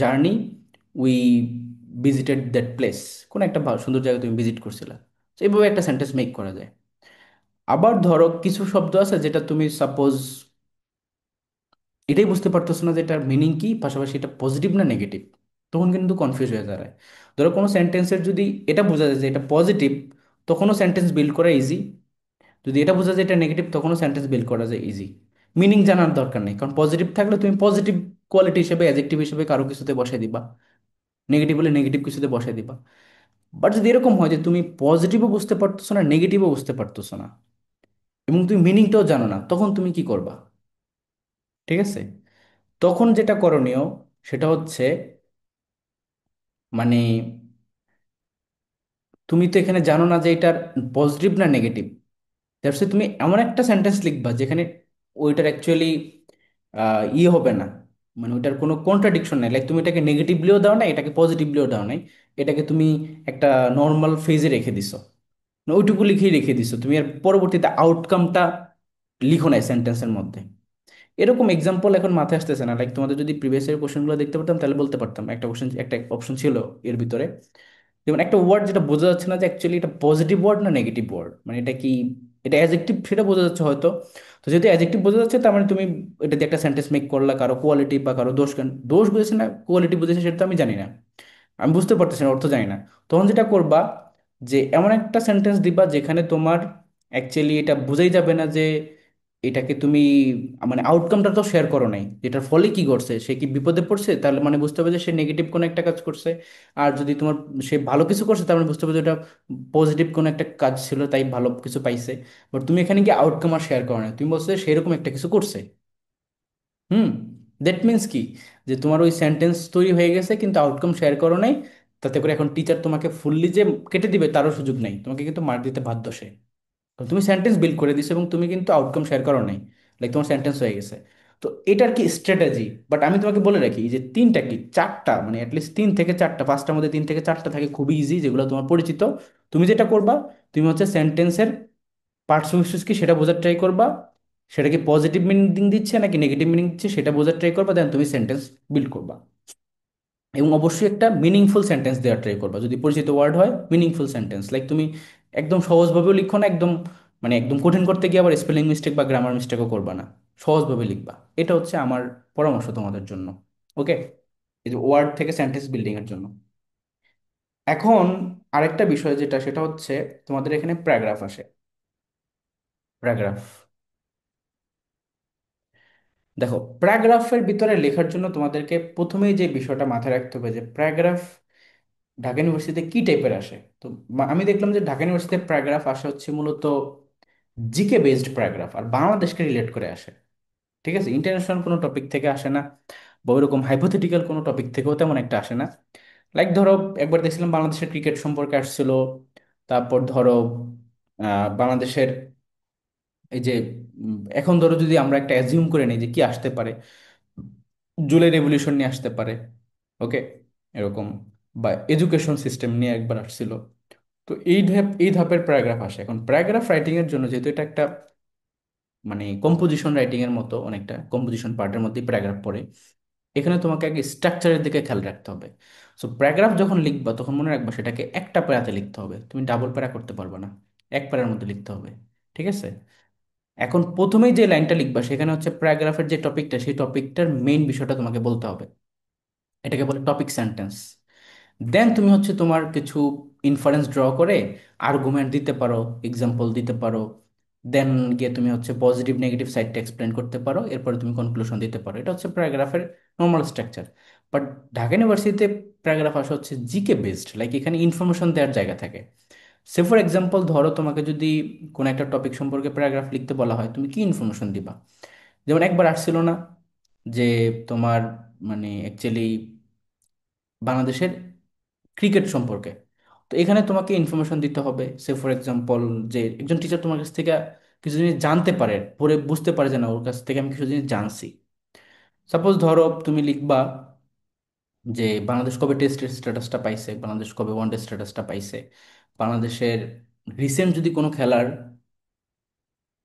journey we visited that place, কোনো একটা সুন্দর জায়গায় তুমি ভিজিট করছিলা। তো এইভাবে একটা সেন্টেন্স মেক করা যায়। আবার ধরো কিছু শব্দ আছে যেটা তুমি সাপোজ এটাই বুঝতে পারতেছো না যে এটার মিনিং কি, পাশাপাশি এটা পজিটিভ না নেগেটিভ, তখন কিন্তু কনফিউজ হয়ে দাঁড়ায়। ধরো কোনো সেন্টেন্সের যদি এটা বোঝা যায় যে এটা পজিটিভ, তখনও সেন্টেন্স বিল্ড করা ইজি। যদি এটা বোঝা যায় এটা নেগেটিভ, তখনও সেন্টেন্স বিল্ড করা যায় ইজি। মিনিং জানার দরকার নেই, কারণ পজিটিভ থাকলে তুমি পজিটিভ কোয়ালিটি হিসেবে, অ্যাডজেক্টিভ হিসেবে কারো কিছুতে বসাই দিবা, নেগেটিভ হলে নেগেটিভ কিছুতে বসাই দিবা। বাট যদি এরকম হয় যে তুমি পজিটিভও বুঝতে পারতেছো না, নেগেটিভও বুঝতে পারতেছো না, এবং তুমি মিনিংটাও জানো না, তখন তুমি কি করবা? ঠিক আছে, তখন যেটা করণীয় সেটা হচ্ছে, মানে তুমি তো এখানে জানো না যে এটার পজিটিভ না নেগেটিভ। দ্যাটস তুমি এমন একটা সেন্টেন্স লিখবা যেখানে ওইটার অ্যাকচুয়ালি ইয়ে হবে না, মানে ওইটার কোনো কন্ট্রাডিকশন নাই। লাইক তুমি এটাকে নেগেটিভলিও দাও না, এটাকে পজিটিভলিও দাও নাই, এটাকে তুমি একটা নর্মাল ফেজে রেখে দিছো, মানে ওইটুকু লিখেই রেখে দিছো। তুমি আর পরবর্তীতে আউটকামটা লিখো নাই সেন্টেন্সের মধ্যে। এরকম এক্সাম্পল এখন মাথায় আসতেছে না। লাইক তোমাদের যদি প্রিভিয়াস এর কোশ্চেনগুলো দেখতে পারতাম তাহলে বলতে পারতাম। একটা কোশ্চেন, একটা অপশন ছিল এর ভিতরে, যেমন একটা ওয়ার্ড যেটা বোঝা যাচ্ছে না যে অ্যাকচুয়ালি এটা পজিটিভ ওয়ার্ড না নেগেটিভ ওয়ার্ড, মানে এটা কি, এটা অ্যাডজেক্টিভ সেটা বোঝা যাচ্ছে হয়তো। তো যেহেতু অ্যাডজেক্টিভ বোঝা যাচ্ছে, তার মানে তুমি এটা দিয়ে একটা সেন্টেন্স মেক করলা, কারো কোয়ালিটি বা কারো দোষ, দোষ বুঝেছে না কোয়ালিটি বুঝেছে সেটা তো আমি জানি না, আমি বুঝতে পারতেছি না, অর্থ জানি না। তখন যেটা করবা, যে এমন একটা সেন্টেন্স দিবা যেখানে তোমার অ্যাকচুয়ালি এটা বোঝাই যাবে না যে এটাকে তুমি, মানে আউটকামটা তো শেয়ার করো নাই, যেটার ফলে কি করছে, সে কি বিপদে পড়ছে, তাহলে মানে বুঝতে হবে যে সে নেগেটিভ কোনো একটা কাজ করছে। আর যদি তোমার সে ভালো কিছু করছে, তার মানে বুঝতে হবে যে এটা পজিটিভ কোনো একটা কাজ ছিল, তাই ভালো কিছু পাইছে। বাট তুমি এখানে কি আউটকাম আর শেয়ার করো না, তুমি বলছো যে সেরকম একটা কিছু করছে। হুম, দ্যাট মিন্স কি, যে তোমার ওই সেন্টেন্স তৈরি হয়ে গেছে কিন্তু আউটকাম শেয়ার করো নাই। তাতে করে এখন টিচার তোমাকে ফুললি যে কেটে দিবে তারও সুযোগ নেই, তোমাকে কিন্তু মার্ক দিতে বাধ্য সে। কারণ তুমি সেন্টেন্স বিল্ড করে দিছো এবং তুমি কিন্তু আউটকাম শেয়ার করো নাই, লাইক তোমার সেন্টেন্স হয়ে গেছে। তো এটার কি স্ট্র্যাটেজি, বাট আমি তোমাকে বলে রাখি যে তিনটা কি চারটা, মানে অ্যাটলিস্ট তিন থেকে চারটা, পাঁচটার মধ্যে তিন থেকে চারটা থাকে খুবই ইজি, যেগুলো তোমার পরিচিত। তুমি যেটা করবা, তুমি হচ্ছে সেন্টেন্সের পার্টস কি সেটা বোঝার ট্রাই করবা, সেটা কি পজিটিভ মিনিং দিচ্ছে নাকি নেগেটিভ মিনিং দিচ্ছে সেটা বোঝার ট্রাই করবা, দেন তুমি সেন্টেন্স বিল্ড করবা। এবং অবশ্যই একটা মিনিংফুল সেন্টেন্স দেওয়ার ট্রাই করবা, যদি পরিচিত ওয়ার্ড হয় মিনিংফুল সেন্টেন্স, লাইক তুমি একদম সহজভাবেও লিখো না, একদম মানে একদম কঠিন করতে গিয়ে আবার স্পেলিং মিস্টেক বা গ্রামার মিস্টেকও করবা না, সহজভাবে লিখবা। এটা হচ্ছে আমার পরামর্শ তোমাদের জন্য। ওকে, এই যে ওয়ার্ড থেকে সেন্টেন্স বিল্ডিং এর জন্য। এখন আরেকটা বিষয় যেটা, সেটা হচ্ছে তোমাদের এখানে প্যারাগ্রাফ আসে। প্যারাগ্রাফ, দেখো প্যারাগ্রাফের ভিতরে লেখার জন্য তোমাদেরকে প্রথমেই যে বিষয়টা মাথায় রাখতে হবে যে প্যারাগ্রাফ ঢাকা ইউনিভার্সিটিতে কি টাইপের আসে। তো আমি দেখলাম যে ঢাকা ইউনিভার্সিটিতে প্যারাগ্রাফ আসে হচ্ছে মূলত জিকে বেসড প্যারাগ্রাফ, আর বাংলাদেশকে রিলেট করে আসে। ঠিক আছে, ইন্টারন্যাশনাল কোনো টপিক থেকে আসে না, বা ওইরকম হাইপোথেটিক্যাল কোনো টপিক থেকেও তেমন একটা আসে না। লাইক ধরো একবার দেখছিলাম বাংলাদেশের ক্রিকেট সম্পর্কে আসছিল, তারপর ধরো বাংলাদেশের এই যে এখন ধরো যদি আমরা একটা অ্যাজিউম করে নিই যে কি আসতে পারে, জুলাই রেভলিউশন নিয়ে আসতে পারে। ওকে, এরকম, বা এডুকেশন সিস্টেম নিয়ে একবার আসছিল। তো এই ধাপের প্যারাগ্রাফ আসে। এখন প্যারাগ্রাফ রাইটিং এর জন্য যেহেতু এটা একটা মানে কম্পোজিশন রাইটিং এর মতো, অনেকটা কম্পোজিশন পার্টের মধ্যেই প্যারাগ্রাফ পড়ে, এখানে তোমাকে আগে স্ট্রাকচারের দিকে খেয়াল রাখতে হবে। সো প্যারাগ্রাফ যখন লিখবা তখন মনে রাখবা সেটাকে একটা প্যারাতে লিখতে হবে, তুমি ডাবল প্যারা করতে পারবে না, এক প্যারার মধ্যে লিখতে হবে। ঠিক আছে, এখন প্রথমেই যে লাইনটা লিখবা সেখানে হচ্ছে প্যারাগ্রাফের যে টপিকটা, সেই টপিকটার মেইন বিষয়টা তোমাকে বলতে হবে। এটাকে বলে টপিক সেন্টেন্স। দেন তুমি হচ্ছে তোমার কিছু ইনফারেন্স ড্র করে আর্গুমেন্ট দিতে পারো, এক্সাম্পল দিতে পারো। দেন গিয়ে তুমি হচ্ছে পজিটিভ নেগেটিভ সাইডটা এক্সপ্লেন করতে পারো, এরপরে তুমি কনক্লুশন দিতে পারো। এটা হচ্ছে প্যারাগ্রাফের নর্মাল স্ট্রাকচার। বাট ঢাকা ইউনিভার্সিটিতে প্যারাগ্রাফ আসা হচ্ছে জিকে বেসড, লাইক এখানে ইনফরমেশন দেওয়ার জায়গা থাকে। সে ফর এক্সাম্পল ধরো তোমাকে যদি কোনো একটা টপিক সম্পর্কে প্যারাগ্রাফ লিখতে বলা হয়, তুমি কি ইনফরমেশন দিবা? যেমন একবার আসছিল না যে তোমার মানে অ্যাকচুয়ালি বাংলাদেশের ক্রিকেট সম্পর্কে, তো এখানে তোমাকে ইনফরমেশন দিতে হবে। সে ফর এক্সাম্পল যে একজন টিচার তোমার কাছ থেকে কিছু জিনিস জানতে পারে, পরে বুঝতে পারে যে না ওর কাছ থেকে আমি কিছু জিনিস জানছি। সাপোজ ধরো তুমি লিখবা যে বাংলাদেশ কবে টেস্টের স্ট্যাটাসটা পাইছে, বাংলাদেশ কবে ওয়ানডে স্ট্যাটাসটা পাইছে, বাংলাদেশের রিসেন্ট যদি কোনো খেলার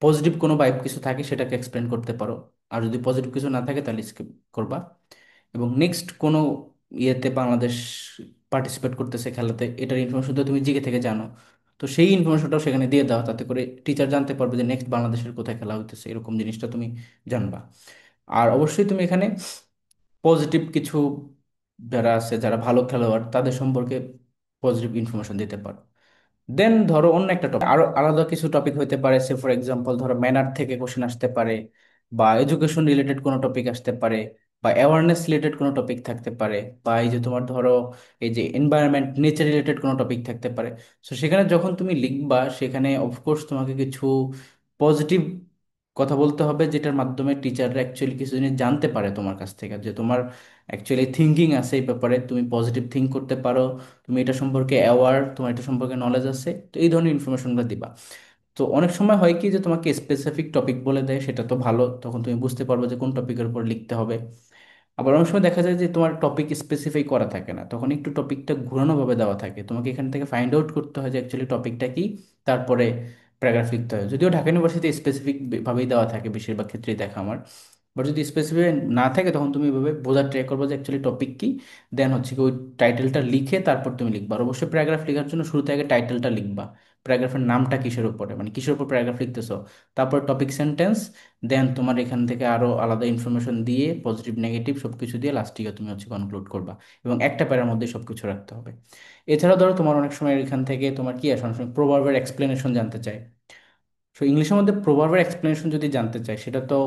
পজিটিভ কোনো ভাইব কিছু থাকে সেটাকে এক্সপ্লেন করতে পারো। আর যদি পজিটিভ কিছু না থাকে তাহলে স্কিপ করবা। এবং নেক্সট কোনো ইয়েতে বাংলাদেশ পার্টিসিপেট করতেছে খেলাতে, এটার ইনফরমেশন তো তুমি জিকে থেকে জানো, তো সেই ইনফরমেশনটাও সেখানে দিয়ে দাও, তাতে করে টিচার জানতে পারবে যে নেক্সট বাংলাদেশের কোথায় খেলা হইতেছে, এরকম জিনিসটা তুমি জানবা। আর অবশ্যই তুমি এখানে পজিটিভ কিছু যারা আছে, যারা ভালো খেলোয়াড় তাদের সম্পর্কে পজিটিভ ইনফরমেশন দিতে পারো। দেন ধরো অন্য একটা টপিক, আরো আলাদা কিছু টপিক হতে পারে। সে ফর এক্সাম্পল ধরো ম্যানার থেকে কোশ্চেন আসতে পারে, বা এডুকেশন রিলেটেড কোনো টপিক আসতে পারে, বা অ্যাওয়ারনেস রিলেটেড কোনো টপিক থাকতে পারে, বা এই যে তোমার ধরো এই যে এনভায়রনমেন্ট নেচার রিলেটেড কোনো টপিক থাকতে পারে। সো সেখানে যখন তুমি লিখবা সেখানে অফকোর্স তোমাকে কিছু পজিটিভ কথা বলতে হবে, যেটার মাধ্যমে টিচাররা অ্যাকচুয়ালি কিছু জিনিস জানতে পারে তোমার কাছ থেকে, যে তোমার অ্যাকচুয়ালি থিঙ্কিং আছে এই ব্যাপারে, তুমি পজিটিভ থিঙ্ক করতে পারো, তুমি এটা সম্পর্কে অ্যাওয়ার, তোমার এটা সম্পর্কে নলেজ আছে, তো এই ধরনের ইনফরমেশনগুলো দিবা। তো অনেক সময় হয় কি যে তোমাকে স্পেসিফিক টপিক বলে দেয়, সেটা তো ভালো, তখন তুমি বুঝতে পারবে যে কোন টপিকের উপর লিখতে হবে। আবার অনেক সময় দেখা যায় যে তোমার টপিক স্পেসিফাই করা থাকে না, তখন একটু টপিকটা ঘোরানোভাবে দেওয়া থাকে, তোমাকে এখান থেকে ফাইন্ড আউট করতে হয় যে অ্যাকচুয়ালি টপিকটা কি, তারপরে প্যারাগ্রাফ লিখতে হয়। যদিও ঢাকা ইউনিভার্সিটি স্পেসিফিক ভাবেই দেওয়া থাকে বেশিরভাগ ক্ষেত্রেই দেখা আমার। বাট যদি স্পেসিফাই না থাকে তখন তুমি এভাবে বোঝার ট্রাই করবো যে অ্যাকচুয়ালি টপিক কি। দেন হচ্ছে কি ওই টাইটেলটা লিখে তারপর তুমি লিখবা। আর অবশ্যই প্যারাগ্রাফ লেখার জন্য শুরুতে আগে টাইটেলটা লিখবা, প্যারাগ্রাফের নামটা কিসের উপরে, মানে কিসের উপর প্যারাগ্রাফ লিখতেছো। তারপর টপিক সেন্টেন্স, দেন তোমার এখান থেকে আরো আলাদা ইনফরমেশন দিয়ে পজিটিভ নেগেটিভ সবকিছু দিয়ে লাস্টে তুমি হচ্ছে কনক্লুড করবা। এবং একটা প্যারার মধ্যে সবকিছু রাখতে হবে। এছাড়া ধরো তোমার অনেক সময় এখান থেকে তোমার কি আসে, অনেক সময় প্রভাবের এক্সপ্লেনেশন জানতে চাই। সো ইংলিশের মধ্যে প্রভাবের এক্সপ্লেনেশন যদি জানতে চাই, সেটা তো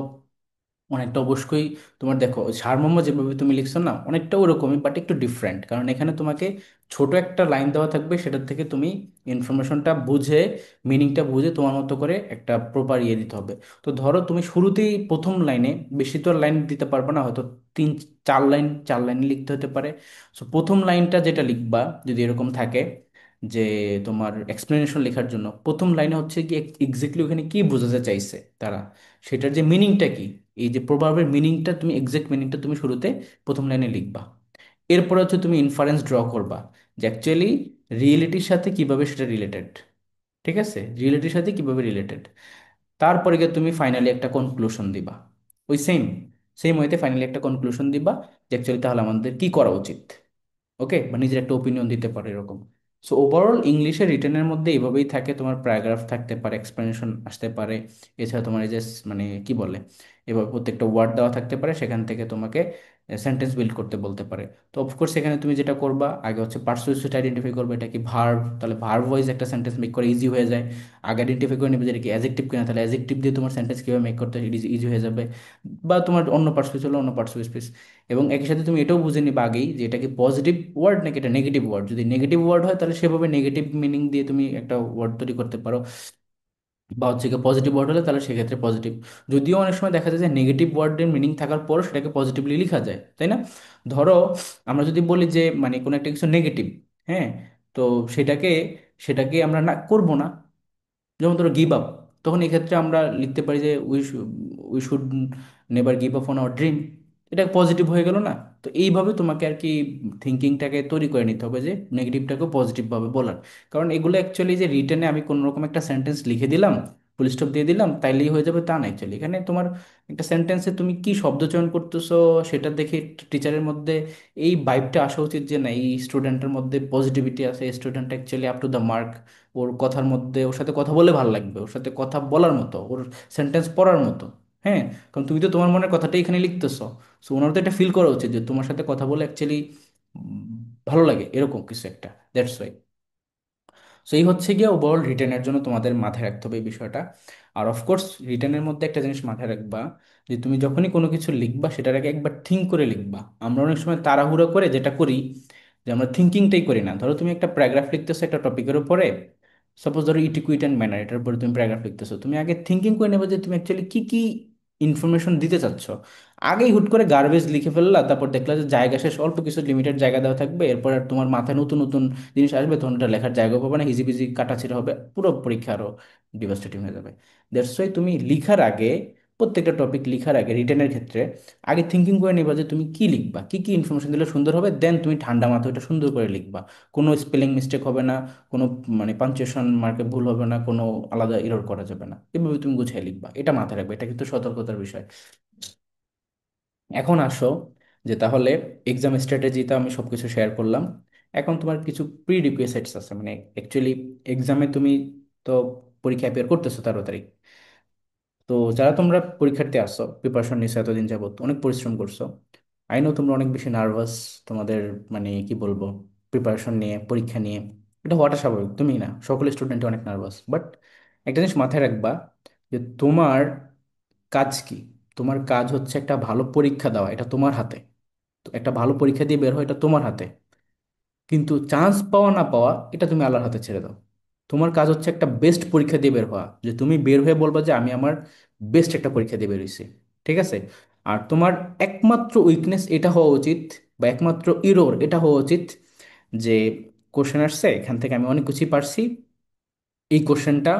অনেকটা অবশ্যই তোমার দেখো সারমর্ম যেভাবে তুমি লিখছো না, অনেকটা ওরকমই বাট একটু ডিফারেন্ট, কারণ এখানে তোমাকে ছোট একটা লাইন দেওয়া থাকবে, সেটার থেকে তুমি ইনফরমেশনটা বুঝে, মিনিংটা বুঝে তোমার মতো করে একটা প্রপার ইয়ে দিতে হবে। তো ধরো তুমি শুরুতেই প্রথম লাইনে, বেশি তো লাইন দিতে পারবে না, হয়তো তিন চার লাইন লিখতে হতে পারে। সো প্রথম লাইনটা যেটা লিখবা যদি এরকম থাকে যে তোমার এক্সপ্লেনেশন লেখার জন্য প্রথম লাইনে হচ্ছে কি এক্স্যাক্টলি ওখানে কি বোঝাতে চাইছে তারা, সেটার যে মিনিংটা কি, এই যে প্রভাবের মিনিংটা, তুমি এক্সাক্ট মিনিংটা তুমি শুরুতে প্রথম লাইনে লিখবা। এরপরে হচ্ছে তুমি ইনফারেন্স ড্র করবা যে অ্যাকচুয়ালি রিয়েলিটির সাথে কিভাবে সেটা রিলেটেড। ঠিক আছে, রিয়েলিটির সাথে কিভাবে রিলেটেড। তারপরে গিয়ে তুমি ফাইনালি একটা কনক্লুশন দিবা, ওই সেম সেম ওয়েতে ফাইনালি একটা কনক্লুশন দিবা যে অ্যাকচুয়ালি তাহলে আমাদের কি করা উচিত। ওকে, বা নিজের একটা ওপিনিয়ন দিতে পারো এরকম। সো ওভারঅল ইংলিশে রিটেনের মধ্যে এইভাবেই থাকে, তোমার প্যারাগ্রাফ থাকতে পারে, এক্সপ্লেনেশন আসতে পারে, এছাড়া তোমার এই যে মানে কি বলে, এবার প্রত্যেকটা ওয়ার্ড দেওয়া থাকতে পারে, সেখান থেকে তোমাকে সেন্টেন্স বিল্ড করতে বলতে পারে। তো অফকোর্স এখানে তুমি যেটা করবা, আগে হচ্ছে পার্সোনালিটি আইডেন্টিফাই করবে, এটা কি ভার্ব, তাহলে ভার্ব ওয়াইজ একটা সেন্টেন্স মেক করা ইজি হয়ে যায়। আগে আইডেন্টিফাই করে নেবে যে এটা কি অ্যাজেক্টিভ কিনা, তাহলে অ্যাজেক্টিভ দিয়ে তোমার সেন্টেন্স কীভাবে মেক করতে ইজি ইজি হয়ে যাবে। বা তোমার অন্য পার্টস হলো অন্য পার্টস স্পেস। এবং একই সাথে তুমি এটাও বুঝে নিবে আগেই যে এটা কি পজিটিভ ওয়ার্ড নাকি এটা নেগেটিভ ওয়ার্ড। যদি নেগেটিভ ওয়ার্ড হয় তাহলে সেভাবে নেগেটিভ মিনিং দিয়ে তুমি একটা ওয়ার্ড তৈরি করতে পারো, বা হচ্ছে কি পজিটিভ ওয়ার্ড হলে তাহলে সেক্ষেত্রে পজিটিভ। যদিও অনেক সময় দেখা যায় যে নেগেটিভ ওয়ার্ডের মিনিং থাকার পরও সেটাকে পজিটিভলি লেখা যায়, তাই না? ধরো আমরা যদি বলি যে মানে কোনো একটা কিছু নেগেটিভ, হ্যাঁ, তো সেটাকে সেটাকে আমরা না করবো না, যেমন ধরো গিভ আপ, তখন এক্ষেত্রে আমরা লিখতে পারি যে we should never give up on our dream. এটা পজিটিভ হয়ে গেল না? তো এইভাবে তোমাকে আর কি থিঙ্কিংটাকে তৈরি করে নিতে হবে যে নেগেটিভটাকেও পজিটিভভাবে বলার। কারণ এগুলো অ্যাকচুয়ালি যে রিটেনে আমি কোনো রকম একটা সেন্টেন্স লিখে দিলাম, ফুল স্টপ দিয়ে দিলাম, তাইলেই হয়ে যাবে তা না। অ্যাকচুয়ালি এখানে তোমার একটা সেন্টেন্সে তুমি কি শব্দ চয়ন করতেছো সেটা দেখে টিচারের মধ্যে এই ভাইবটা আসা উচিত যে না, এই স্টুডেন্টের মধ্যে পজিটিভিটি আছে, student actually up to the mark, ওর কথার মধ্যে ওর সাথে কথা বলে ভালো লাগবে, ওর সাথে কথা বলার মতো, ওর সেন্টেন্স পড়ার মতো। হ্যাঁ, কারণ তুমি তো তোমার মনের কথাটাই এখানে লিখতেছো। সো ওনার তো এটা ফিল করা উচিত যে তোমার সাথে কথা বলে অ্যাকচুয়ালি ভালো লাগে, এরকম কিছু একটা। That's why. সো এই হচ্ছে গিয়ে ওভারঅল রিটেনের জন্য তোমাদের মাথায় রাখতে হবে এই বিষয়টা। আর অফকোর্স রিটেনের মধ্যে একটা জিনিস মাথায় রাখবা, যে তুমি যখনই কোনো কিছু লিখবা সেটার আগে একবার থিঙ্ক করে লিখবা। আমরা অনেক সময় তাড়াহুড়ো করে যেটা করি, যে আমরা থিঙ্কিংটাই করি না। ধরো তুমি একটা প্যারাগ্রাফ লিখতেছো একটা টপিকের উপরে, সাপোজ ধরো ইটিকুইট অ্যান্ড ম্যানার, এটার উপরে তুমি প্যারাগ্রাফ লিখতেছো, তুমি আগে থিঙ্কিং করে নেবে যে তুমি অ্যাকচুয়ালি কি কি ইনফরমেশন দিতে চাচ্ছ। আগেই হুট করে গার্বেজ লিখে ফেললা, তারপর দেখলা যে জায়গা শেষ, অল্প কিছু লিমিটেড জায়গা দেওয়া থাকবে, এরপর আর তোমার মাথায় নতুন নতুন জিনিস আসবে, তখন এটা লেখার জায়গা পাবে না, হিজিবিজি কাটাছিড়া হবে, পুরো পরীক্ষা আরো ডিভাস্টেটিং হয়ে যাবে। দ্যাটস ওয়াই তুমি লিখার আগে, প্রত্যেকটা টপিক লিখার আগে রিটেনের ক্ষেত্রে আগে থিঙ্কিং করে নিবা যে তুমি কি লিখবা, কি কি ইনফরমেশন দিলে সুন্দর হবে, দেন তুমি ঠান্ডা মাথায় ওটা সুন্দর করে লিখবা। কোনো স্পেলিং মিস্টেক হবে না, কোনো মানে পাঞ্চুয়েশন মার্কে ভুল হবে না, কোনো আলাদা এরর করা যাবে না, এভাবে তুমি গুছিয়ে লিখবা। এটা মাথায় রাখবে, এটা কিন্তু সতর্কতার বিষয়। এখন আসো যে তাহলে এক্সাম স্ট্র্যাটেজিতে আমি সবকিছু শেয়ার করলাম। এখন তোমার কিছু প্রি রিকুইজিটস আছে, মানে অ্যাকচুয়ালি এক্সামে তুমি তো পরীক্ষা অ্যাপিয়ার করতেছো 13 তারিখ। তো যারা তোমরা পরীক্ষার্থী আসছো, প্রিপারেশন নিছো এতদিন যাবত, অনেক পরিশ্রম করছো, আই নো তোমরা অনেক বেশি নার্ভাস তোমাদের মানে কি বলবো প্রিপারেশন নিয়ে, পরীক্ষা নিয়ে। এটা হওয়াটা স্বাভাবিক, তুমি না, সকল স্টুডেন্ট অনেক নার্ভাস। বাট একটা জিনিস মাথায় রাখবা, যে তোমার কাজ কি? তোমার কাজ হচ্ছে একটা ভালো পরীক্ষা দেওয়া, এটা তোমার হাতে। তো একটা ভালো পরীক্ষা দিয়ে বের হয়, এটা তোমার হাতে। কিন্তু চান্স পাওয়া না পাওয়া এটা তুমি আল্লাহর হাতে ছেড়ে দাও। তোমার কাজ হচ্ছে একটা বেস্ট পরীক্ষা দিয়ে বের হওয়া, যে তুমি বের হয়ে বলবা যে আমি আমার বেস্ট একটা পরীক্ষা দিয়ে বের হয়েছি। ঠিক আছে? আর তোমার একমাত্র উইকনেস এটা হওয়া উচিত, বা একমাত্র ইরোর এটা হওয়া উচিত, যে কোশ্চেন আসছে এখান থেকে আমি অনেক কিছুই পারছি, এই কোশ্চেনটা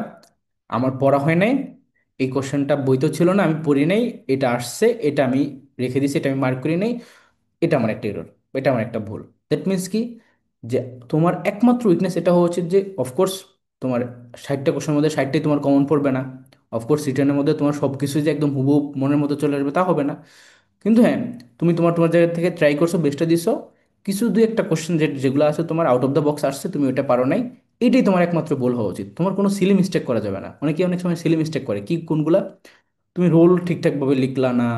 আমার পড়া হয় নাই, এই কোশ্চেনটা বইতেও ছিল না, আমি পড়ি নাই, এটা আসছে, এটা আমি রেখে দিয়েছি, এটা আমি মার্ক করি নাই, এটা আমার একটা এরর, এটা আমার একটা ভুল। দ্যাট মিনস কি, যে তোমার একমাত্র উইকনেস এটা হওয়া উচিত যে অফকোর্স তোমার 60টা কোশ্চেনের মধ্যে 60টাই তোমার কমন পড়বে না, অফকোর্স রিটার্নের মধ্যে তোমার সব কিছুই যে একদম হুবহু মনের মতো চলে আসবে তা হবে না। কিন্তু হ্যাঁ, তুমি তোমার তোমার জায়গা থেকে ট্রাই করছো, বেস্টটা দিছো। কিছু দুই একটা কোশ্চেন যেগুলো আছে তোমার আউট অফ দ্য বক্স আসছে, তুমি ওইটা পারো নাই, এটাই তোমার একমাত্র গোল হওয়া উচিত। তোমার কোনো সিলি মিস্টেক করা যাবে না। অনেকে অনেক সময় সিলি মিস্টেক করে, কি কোনগুলা? তুমি রোল ঠিকঠাকভাবে লিখলা না,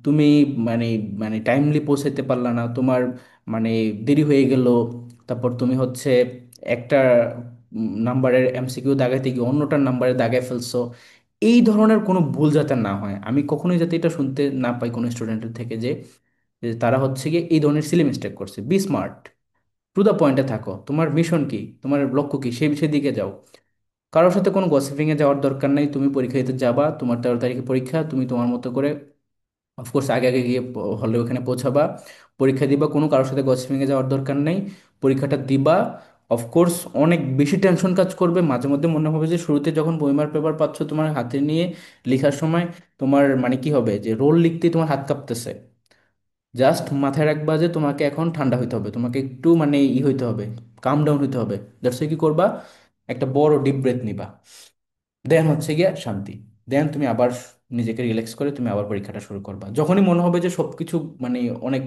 তুমি মানে মানে টাইমলি পৌঁছাইতে পারলা না, তোমার মানে দেরি হয়ে গেল, তারপর তুমি হচ্ছে একটা নাম্বারের এমসিকিউ দাগাইতে গিয়ে অন্যটার নাম্বারে দাগায় ফেলছো। এই ধরনের কোনো ভুল যাতে না হয়, আমি কখনোই যাতে এটা শুনতে না পাই কোনো স্টুডেন্টের থেকে, যে যে তারা হচ্ছে গিয়ে এই ধরনের সিলি মিস্টেক করছে। বি স্মার্ট, টু দ্য পয়েন্টে থাকো, তোমার মিশন কি, তোমার লক্ষ্য কি, সেই বিষয়ের দিকে যাও। কারোর সাথে কোনো গসিপিংয়ে যাওয়ার দরকার নেই, তুমি পরীক্ষা দিতে যাবা, তোমার 13 তারিখে পরীক্ষা, তুমি তোমার মতো করে অফকোর্স আগে আগে গিয়ে হলে ওখানে পৌঁছাবা, পরীক্ষা দিবা, কোনো কারোর সাথে গসিপিংয়ে যাওয়ার দরকার নেই, পরীক্ষাটা দিবা। অফকোর্স অনেক বেশি টেনশন কাজ করবে, মাঝে মধ্যে মনে হবে যে শুরুতে যখন বইমার পেপার পাচ্ছ তোমার হাতে নিয়ে লেখার সময় তোমার মানে কি হবে, যে রোল লিখতেই তোমার হাত কাঁপতেছে। জাস্ট মাথায় রাখবা যে তোমাকে এখন ঠান্ডা হইতে হবে, তোমাকে একটু মানে হইতে হবে, কাম ডাউন হইতে হবে। দ্যাটস কি করবা, একটা বড় ডিপ ব্রেথ নিবা, দেন হচ্ছে গিয়া শান্তি, দেন তুমি আবার নিজেকে রিল্যাক্স করে তুমি আবার পরীক্ষাটা শুরু করবা। যখনই মনে হবে যে সবকিছু মানে অনেক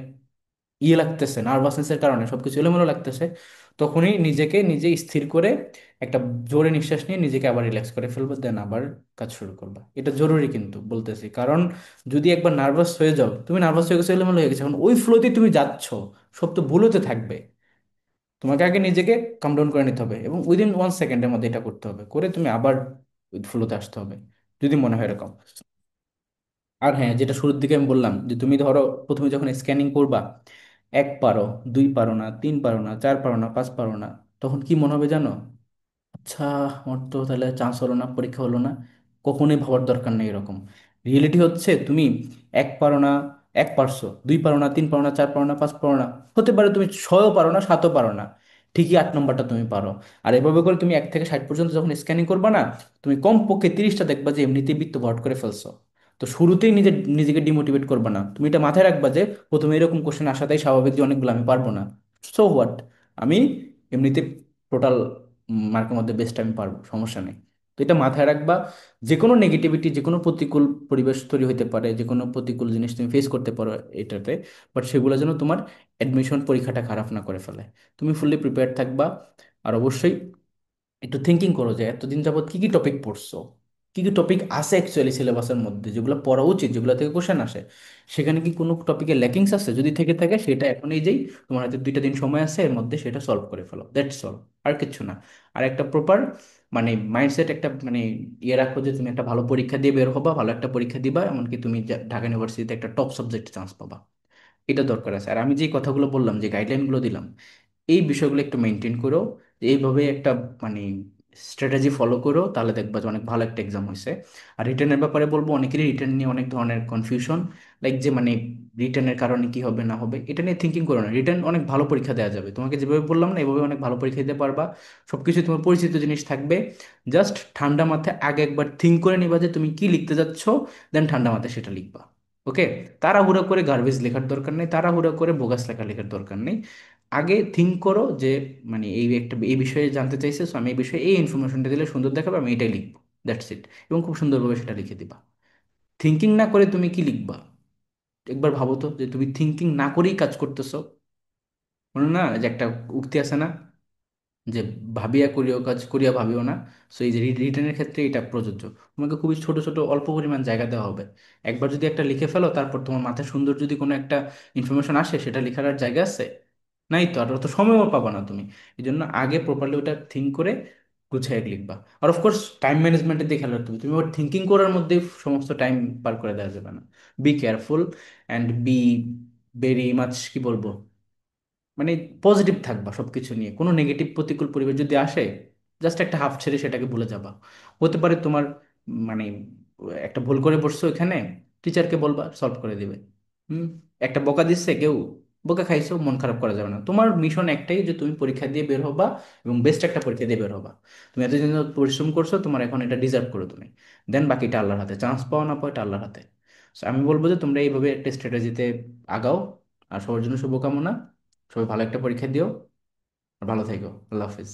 লাগতেছে, নার্ভাসনেসের কারণে সবকিছু এলোমেলো লাগতেছে, তখনই নিজেকে নিজে স্থির করে একটা জোরে নিঃশ্বাস নিয়ে নিজেকে আবার রিল্যাক্স করে ফেলবো, দেন আবার কাজ শুরু করবা। এটা জরুরি কিন্তু বলতেছি, কারণ যদি একবার নার্ভাস হয়ে যাও, তুমি নার্ভাস হয়ে গেছো, এলোমেলো হয়ে গেছে, এখন ওই ফ্লোতে তুমি যাচ্ছ, সব তো ভুল হতে থাকবে। তোমাকে আগে নিজেকে কাম ডাউন করে নিতে হবে এবং উইদিন 1 সেকেন্ডের মধ্যে এটা করতে হবে, করে তুমি আবার ফ্লোতে আসতে হবে, যদি মনে হয় এরকম। আর হ্যাঁ, যেটা শুরুর দিকে আমি বললাম, যে তুমি ধরো প্রথমে যখন স্ক্যানিং করবা, 1 পারো, 2 পারো না, 3 পারো না, 4 পারো না, 5 পারো না, তখন কি মনে হবে জানো? আচ্ছা, আমার তো তাহলে চান্স হলো না, পরীক্ষা হলো না। কখনোই ভাবার দরকার নেই এরকম। রিয়েলিটি হচ্ছে তুমি 1 পারো না, 1 পারছো, 2 পারো না, 3 পারো না, 4 পারো না, 5 পারো না, হতে পারে তুমি 6ও পারো না, 7ও পারো না, ঠিকই 8 নম্বরটা তুমি পারো। আর এভাবে করে তুমি 1 থেকে 60 পর্যন্ত যখন স্ক্যানিং করবা না, তুমি কমপক্ষে 30টা দেখবা যে এমনিতেই বৃত্ত ভরাট করে ফেলছো। তো শুরুতেই নিজেকে ডিমোটিভেট করবা না, তুমি এটা মাথায় রাখবা যে প্রথমে এরকম কোশ্চেন আসাটাই স্বাভাবিক, যে অনেকগুলো আমি পারবো না, সো হোয়াট, আমি এমনিতে টোটাল মার্কের মধ্যে বেস্ট আমি পারবো, সমস্যা নেই। তো এটা মাথায় রাখবা। যে কোনো নেগেটিভিটি, যে কোনো প্রতিকূল পরিবেশ তৈরি হতে পারে, যে কোনো প্রতিকূল জিনিস তুমি ফেস করতে পারো এটাতে, বাট সেগুলো যেন তোমার অ্যাডমিশন পরীক্ষাটা খারাপ না করে ফেলে। তুমি ফুললি প্রিপেয়ার থাকবা। আর অবশ্যই একটু থিঙ্কিং করো যে এতদিন যাবত কি কি টপিক পড়ছো, কি কি টপিক আছে অ্যাকচুয়ালি সিলেবাসের মধ্যে, যেগুলো পড়া উচিত, যেগুলো থেকে কোশ্চেন আসে, সেখানে কি কোনো টপিকে ল্যাকিংস আছে? যদি থেকে থাকে সেটা এখন এই যেই তোমার হাতে 2টা দিন সময় আছে, এর মধ্যে সেটা সলভ করে ফেলো, দ্যাটস অল। আর কিচ্ছু না। আর একটা প্রপার মানে মাইন্ডসেট, একটা মানে ইয়ে রাখো যে তুমি একটা ভালো পরীক্ষা দিয়ে বের হবা, ভালো একটা পরীক্ষা দিবা, এমনকি তুমি ঢাকা ইউনিভার্সিটিতে একটা টপ সাবজেক্টে চান্স পাবা। এটা দরকার আছে। আর আমি যে কথাগুলো বললাম, যে গাইডলাইনগুলো দিলাম, এই বিষয়গুলো একটু মেনটেন করো। এইভাবে একটা মানে স্ট্র্যাটেজি ফলো করো, তাহলে দেখবা যে অনেক ভালো একটা এক্সাম হয়েছে। আর রিটার্নের ব্যাপারে বলবো, অনেকেরই রিটার্ন নিয়ে অনেক ধরনের কনফিউশন, লাইক যে মানে রিটার্নের কারণে কি হবে না হবে, এটা নিয়ে থিঙ্কিং করো না। রিটার্ন অনেক ভালো পরীক্ষা দেওয়া যাবে, তোমাকে যেভাবে বললাম না, এভাবে অনেক ভালো পরীক্ষা দিতে পারবা। সবকিছু তোমার পরিচিত জিনিস থাকবে। জাস্ট ঠান্ডা মাথায় আগে একবার থিঙ্ক করে নিবা যে তুমি কি লিখতে যাচ্ছ, দেন ঠান্ডা মাথায় সেটা লিখবা। ওকে? তাড়াহুড়ো করে গার্বেজ লেখার দরকার নেই, তাড়াহুড়ো করে বোগাস লেখা লেখার দরকার নেই। আগে থিঙ্ক করো যে মানে এই একটা এই বিষয়ে জানতে চাইছে, সো আমি এই বিষয়ে এই ইনফরমেশনটা দিলে সুন্দর দেখাবে, আমি এটাই লিখবো, দ্যাটস ইট। এবং খুব সুন্দরভাবে সেটা লিখে দিবা। থিঙ্কিং না করে তুমি কি লিখবা? একবার ভাবো তো, যে তুমি থিঙ্কিং না করেই কাজ করতেছো। মনে না যে একটা উক্তি আছে না, যে ভাবিয়া করিও কাজ, করিয়া ভাবিও না। সো এই যে রিটেনের ক্ষেত্রে এটা প্রযোজ্য। তোমাকে খুবই ছোট ছোট অল্প পরিমাণ জায়গা দেওয়া হবে। একবার যদি একটা লিখে ফেলো, তারপর তোমার মাথায় সুন্দর যদি কোনো একটা ইনফরমেশন আসে, সেটা লেখার আর জায়গা আছে? নাই তো, আর অত সময়ও পাবা না তুমি। এই জন্য আগে প্রপারলি ওটা থিঙ্ক করে গুছিয়ে লিখবা। আর অফকোর্স টাইম ম্যানেজমেন্টের দিকে খেয়াল রাখতে হবে, তুমি ওর থিঙ্কিং করার মধ্যে সমস্ত টাইম পার করে দেওয়া যাবে না। Be careful and be very much, কি বলবো, মানে পজিটিভ থাকবা সবকিছু নিয়ে। কোনো নেগেটিভ প্রতিকূল পরিবেশ যদি আসে, জাস্ট একটা হাফ ছেড়ে সেটাকে ভুলে যাবা। হতে পারে তোমার মানে একটা ভুল করে বসছো এখানে, টিচারকে বলবা, সলভ করে দিবে। হুম। একটা বকা দিচ্ছে কেউ, বকা খাইছো, মন খারাপ করা যাবে না। তোমার মিশন একটাই, যে তুমি পরীক্ষা দিয়ে বের হবা এবং বেস্ট একটা পরীক্ষা দিয়ে বের হবা। তুমি এতদিন ধরে পরিশ্রম করছো, তোমার এখন এটা ডিজার্ভ করো তুমি। দেন বাকিটা আল্লাহর হাতে, চান্স পাও না পাও এটা আল্লাহর হাতে। So, আমি বলবো যে তোমরা এইভাবে একটা স্ট্র্যাটেজিতে আগাও। আর সবার জন্য শুভকামনা। সবাই ভালো একটা পরীক্ষা দিও। আর ভালো থেকো। আল্লাহ হাফিজ।